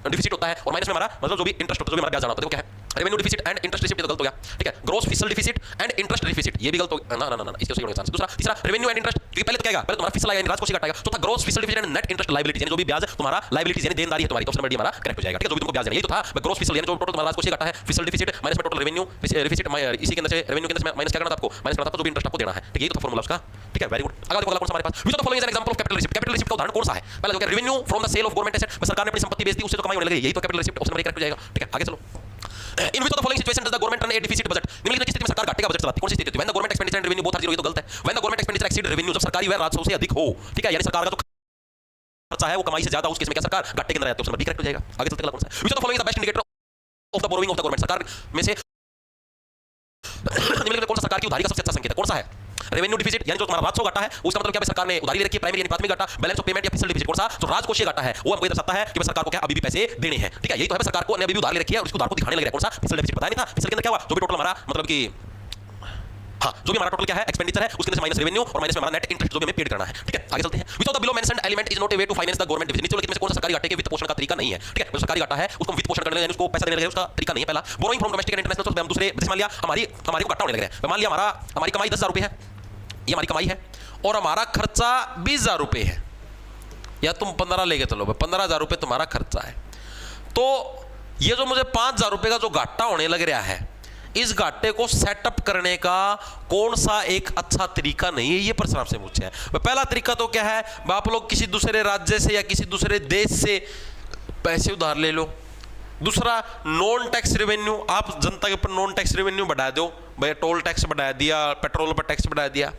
A: डिफिसिट होता है, और माइनस में हमारा मतलब जो भी इंटरेस्ट होता है, जो भी हमारा ब्याज जाना होता है, वो क्या है, revenue deficit and interest deficit, तो गलत हो गया, ठीक है। Gross fiscal deficit and interest deficit, ये भी गलत हो गया, ना ना ना इसके सही होने का। दूसरा तीसरा रेवेन्यू एंड इंटरेस्ट, क्योंकि पहले तो क्या आएगा, पहले तुम्हारा फिस्कल आएगा, राजकोषीय घाटा आएगा, चौथा gross fiscal deficit and net interest liabilities, यानी जो भी ब्याज तुम्हारा लायबिलिटीज यानी देनदारी है तुम्हारी, ऑप्शन नंबर डी हमारा करेक्ट हो जाएगा, ठीक है। जो भी तुमको ब्याज देना, ये तो था ग्रॉस फिस्कल यानी जो टोटल तुम्हारा राजकोषीय घाटा है, फिस्कल डिफिसिट माइनस में टोटल रेवेन्यू डिफिसिट, इसी के अंदर से रेवेन्यू के अंदर से माइनस क्या करना था आपको, माइनस करना था जो भी इंटरेस्ट आपको देना है, ठीक है। ये तो फार्मूला उसका, ठीक है, वेरी गुड। अगला देखो कौन सा हमारे पास, which of the following is an example of capital receipt, capital receipt का उदाहरण कौन सा है, पहला जो है revenue from the sale of government asset, सरकार ने अपनी संपत्ति बेच दी, उससे तो कमाई होने लगी, यही तो capital receipt, option number correct हो जाएगा, ठीक है। आगे चलो, in which of the following situation does the government run a deficit budget, निम्नलिखित की स्थिति में सरकार घाटे का बजट चलाती है, कौन सी स्थिति होती है, when the government expenditure and revenue both are zero, ये तो गलत है, when the government expenditure exceed revenue, जब सरकारी व्यय राजस्व से अधिक हो, ठीक है, यानी सरकार का जो खर्चा है वो कमाई से ज्यादा, उस केस में क्या सरकार घाटे के अंदर आती है, ऑप्शन नंबर बी करेक्ट हो जाएगा। आगे चलते हैं, कौन सा है, which of the following is the best indicator of the borrowing of the government, सरकार में से निम्नलिखित में कौन सा सरकार की उधारी का सबसे अच्छा संकेत है, कौन सा है, रेवेन्यू डिफिसिट यानी जो तुम्हारा राजस्व घाटा है, उसका मतलब क्या है, सरकार ने उधारी ले रखी है, प्राइमरी यानी प्राथमिक घाटा, बैलेंस ऑफ पेमेंट या फिस्कल डिफिसिट, कौन सा, जो राजकोषीय घाटा है वो हमको दर्शाता है कि सरकार को क्या अभी भी पैसे देने हैं, ठीक है। यही तो है, सरकार को ने अभी भी उधार ले रखी है और उसको उधार को दिखाने लग रहा है, कौन सा, फिस्कल डिफिसिट, बताया नहीं था। फिस्कल के अंदर क्या हुआ, जो भी टोटल हमारा मतलब कि हाँ जो भी हमारा टोटल क्या है एक्सपेंडिचर है, उसके अंदर से माइनस रेवेन्यू और माइनस में हमारा नेट इंटरेस्ट जो भी हमें पेड करना है, ठीक है। आगे चलते हैं, which of the below mentioned element is not a way to finance the government deficit, नीचे लिखित में से कौन सा सरकारी घाटे के वित्त पोषण का तरीका नहीं है, ठीक है। जो सरकारी घाटा है उसको वित्त पोषण करने यानी उसको पैसा देने लगे, उसका तरीका नहीं है। पहला borrowing from domestic and international source, हम दूसरे जैसे मान लिया हमारी को घाटा होने लग रहा है, मान लिया हमारी कमाई 10,000 रुपए है, ये हमारी कमाई है और हमारा खर्चा 20,000 रुपए है, या तुम 15 लेके चलो, 15,000 रुपए तुम्हारा खर्चा है, तो ये जो मुझे 5,000 रुपए का जो घाटा होने लग रहा है, इस घाटे को सेटअप करने का कौन सा एक अच्छा तरीका नहीं है, ये प्रश्न आपसे पूछा है। पहला तरीका तो क्या है, आप लोग किसी दूसरे राज्य से या किसी दूसरे देश से पैसे उधार ले लो। दूसरा नॉन टैक्स रेवेन्यू, आप जनता के ऊपर नॉन टैक्स रेवेन्यू बढ़ा दो, भाई टोल टैक्स बढ़ा दिया, पेट्रोल पर टैक्स बढ़ा दिया।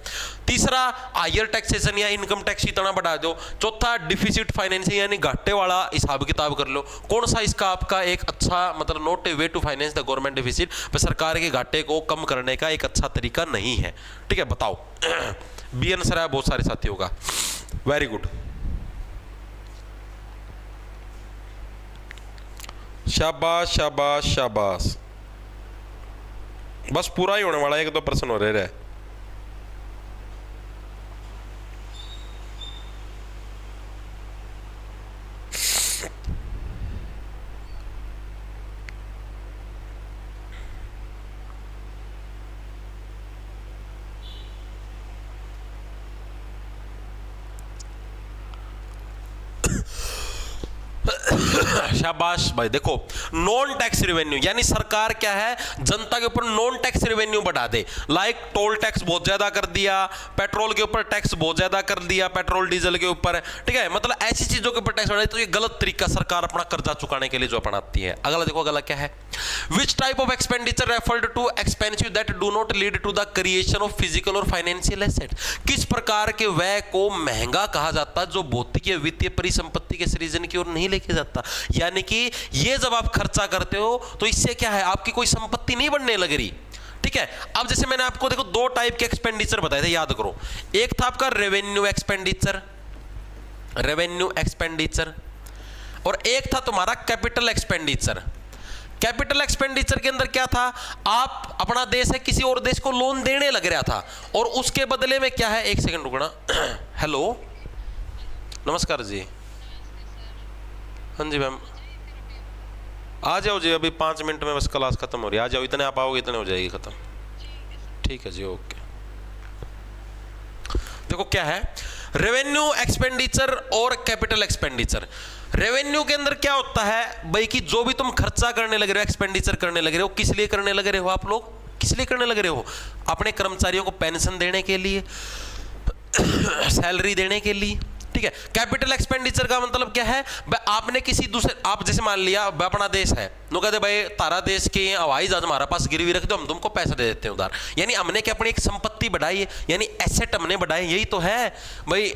A: तीसरा हायर टैक्सेशन या इनकम टैक्स इतना बढ़ा दो। चौथा डिफिसिट फाइनेंसिंग यानी घाटे वाला हिसाब किताब कर लो। कौन सा इसका आपका एक अच्छा मतलब not a way to finance the government deficit, सरकार के घाटे को कम करने का एक अच्छा तरीका नहीं है, ठीक है, बताओ। बी आंसर है बहुत सारे साथियों का, वेरी गुड, शाबाश शाबाश शाबाश, बस पूरा ही होने वाला है, एक दो प्रश्न हो रहे हैं। शाबाश भाई। देखो नॉन टैक्स रेवेन्यू यानी सरकार क्या है, जनता के ऊपर नॉन टैक्स रेवेन्यू बढ़ा दे। लाइक टोल टैक्स बहुत ज्यादा कर दिया, पेट्रोल के ऊपर टैक्स बहुत ज्यादा कर दिया, पेट्रोल डीजल के ऊपर, ठीक है, मतलब ऐसी चीजों के ऊपर टैक्स बढ़ा दे। तो ये गलत तरीका सरकार अपना कर्जा चुकाने के लिए जो अपनाती है। अगला देखो, अगला क्या है, which type of expenditure referred to expensive that do not lead to the creation of physical और फाइनेंशियल एसेट। किस प्रकार के व्यय को महंगा कहा जाता है जो भौतिक या वित्तीय परिसंपत्ति के सृजन की ओर नहीं लेके जाता। यानी कि ये जब आप खर्चा करते हो तो इससे क्या है, आपकी कोई संपत्ति नहीं बनने लग रही, ठीक है। अब जैसे मैंने आपको देखो दो टाइप के एक्सपेंडिचर बताए थे, याद करो। एक था आपका रेवेन्यू एक्सपेंडिचर, रेवेन्यू एक्सपेंडिचर, और एक था तुम्हारा कैपिटल एक्सपेंडिचर। कैपिटल एक्सपेंडिचर के अंदर क्या था, आप अपना देश है किसी और देश को लोन देने लग रहा था और उसके बदले में क्या है, एक सेकंड रुकना। हेलो नमस्कार जी। हाँ जी मैम, आ जाओ जी, अभी 5 मिनट में बस क्लास खत्म हो रही है, आ जाओ, इतने आप आओगे इतने हो जाएगी खत्म। ठीक है जी, ओके। देखो क्या है रेवेन्यू एक्सपेंडिचर और कैपिटल एक्सपेंडिचर। रेवेन्यू के अंदर क्या होता है भाई कि जो भी तुम खर्चा करने लग रहे हो, एक्सपेंडिचर करने लग रहे हो, किस लिए करने लग रहे हो, आप लोग किस लिए करने लग रहे हो, अपने कर्मचारियों को पेंशन देने के लिए, सैलरी देने के लिए, ठीक है। कैपिटल एक्सपेंडिचर का मतलब क्या है, आपने किसी दूसरे, आप जैसे मान लिया अपना देश है, नो कहते भाई तारा देश के हवाई जहाज हमारे पास गिरवी रख दो, हम तुमको पैसा दे देते हैं उधार। यानी हमने क्या अपनी एक संपत्ति बढ़ाई है, यानी एसेट हमने बढ़ाई, यही तो है भाई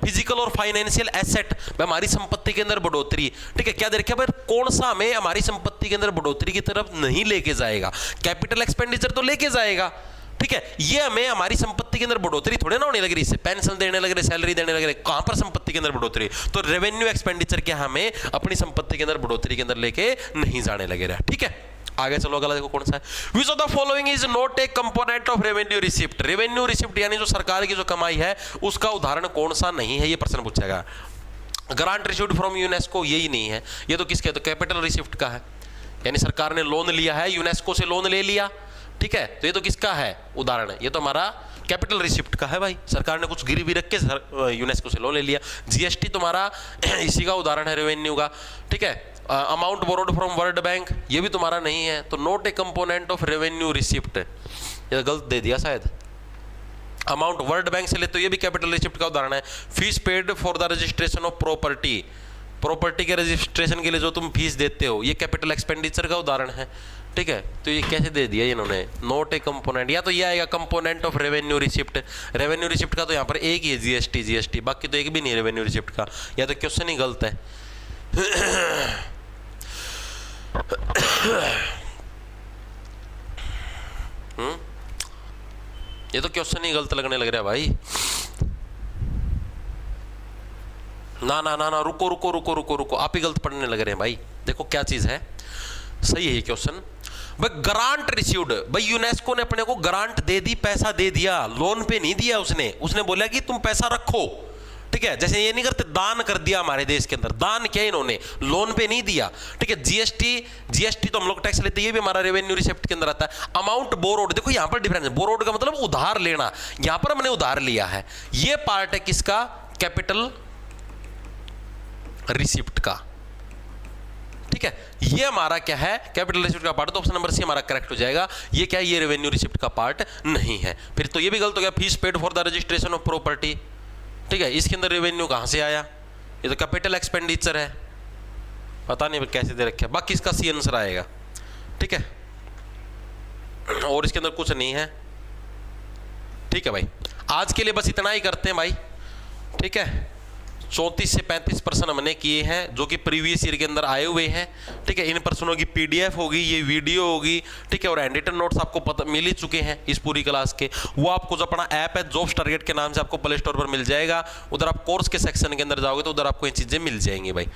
A: फिजिकल और फाइनेंशियल एसेट, हमारी संपत्ति के अंदर बढ़ोतरी, ठीक है। क्या देखिए भाई कौन सा हमें हमारी संपत्ति के अंदर बढ़ोतरी की तरफ नहीं लेके जाएगा, कैपिटल एक्सपेंडिचर तो लेके जाएगा, ठीक है। ये हमें हमारी संपत्ति के अंदर बढ़ोतरी थोड़े ना होने लग रही, इससे पेंशन देने लग रहे, सैलरी देने लग रहे, कहां पर संपत्ति के अंदर बढ़ोतरी। तो रेवेन्यू एक्सपेंडिचर क्या हमें अपनी संपत्ति के अंदर बढ़ोतरी के अंदर लेके नहीं जाने लगे रहा, ठीक है। आगे चलो, अगला देखो कौन सा है, which of the following is not A component of revenue receipt. Revenue receipt यानी जो सरकार की जो कमाई है उसका उदाहरण कौन सा नहीं है, ये प्रश्न पूछेगा। ग्रांट रिसीव्ड फ्रॉम यूनेस्को यही नहीं है, ये तो किसके, तो कैपिटल रिसिप्ट का है, यानी सरकार ने लोन लिया है, यूनेस्को से लोन ले लिया, ठीक है। तो ये तो किसका है उदाहरण है, ये तो हमारा कैपिटल रिसिप्ट का है भाई, सरकार ने कुछ गिरवी रख के यूनेस्को से लोन ले लिया। जीएसटी तुम्हारा इसी का उदाहरण है रेवेन्यू का, ठीक है। Amount borrowed from world bank ये भी तुम्हारा नहीं है, तो not a component of revenue receipt, ये गलत दे दिया शायद। अमाउंट वर्ल्ड बैंक से ले तो ये भी कैपिटल रिसिप्ट का उदाहरण है। Fees paid for the registration of property, property के रजिस्ट्रेशन के लिए जो तुम फीस देते हो ये कैपिटल एक्सपेंडिचर का उदाहरण है, ठीक है। तो ये कैसे दे दिया इन्होंने, नॉट ए कंपोनेंट, या तो ये आएगा component of revenue receipt. Revenue receipt का तो यहाँ पर एक ही है जीएसटी, जीएसटी, बाकी तो एक भी नहीं है रेवेन्यू रिसिप्ट का, या तो क्वेश्चन ही गलत है। ये तो क्वेश्चन ही गलत लगने लग रहा है भाई। ना ना ना ना, रुको रुको रुको रुको रुको, आप ही गलत पढ़ने लग रहे हैं भाई। देखो क्या चीज है, सही है ये क्वेश्चन भाई। ग्रांट रिसीव्ड, भाई यूनेस्को ने अपने को ग्रांट दे दी, पैसा दे दिया, लोन पे नहीं दिया उसने, उसने बोला कि तुम पैसा रखो, ठीक है। जैसे ये नहीं करते दान कर दिया हमारे देश के अंदर, दान क्या इन्होंने, लोन पे नहीं दिया, ठीक है। जीएसटी, जीएसटी तो हम लोग टैक्स लेते हैं, ये भी हमारा रेवेन्यू रिसिप्ट के अंदर आता है। अमाउंट बोरोड, देखो यहां पर डिफरेंस है, बोरोड का मतलब उधार लेना, यहां पर हमने उधार लिया है, ये पार्ट है किसका, कैपिटल रिसिप्ट का, ठीक है। ये हमारा क्या है, कैपिटल रिसिप्ट का पार्ट, तो ऑप्शन नंबर सी हमारा करेक्ट हो जाएगा। ये क्या है, ये रेवेन्यू रिसिप्ट का पार्ट नहीं है। फिर तो ये भी गलत हो गया, fees paid for the registration of property, ठीक है। इसके अंदर रेवेन्यू कहां से आया, ये तो कैपिटल एक्सपेंडिचर है, पता नहीं कैसे दे रखे, बाकी इसका सी आंसर आएगा, ठीक है। और इसके अंदर कुछ नहीं है, ठीक है भाई। आज के लिए बस इतना ही करते हैं भाई, ठीक है। 34 से 35 प्रश्न हमने किए हैं जो कि प्रीवियस ईयर के अंदर आए हुए हैं, ठीक है। इन प्रश्नों की पीडीएफ होगी, ये वीडियो होगी, ठीक है। और हैंडरिटन नोट्स आपको पता मिल ही चुके हैं इस पूरी क्लास के, वो आपको जो अपना ऐप है जॉब्स टारगेट के नाम से आपको प्ले स्टोर पर मिल जाएगा, उधर आप कोर्स के सेक्शन के अंदर जाओगे तो उधर आपको ये चीजें मिल जाएंगी भाई।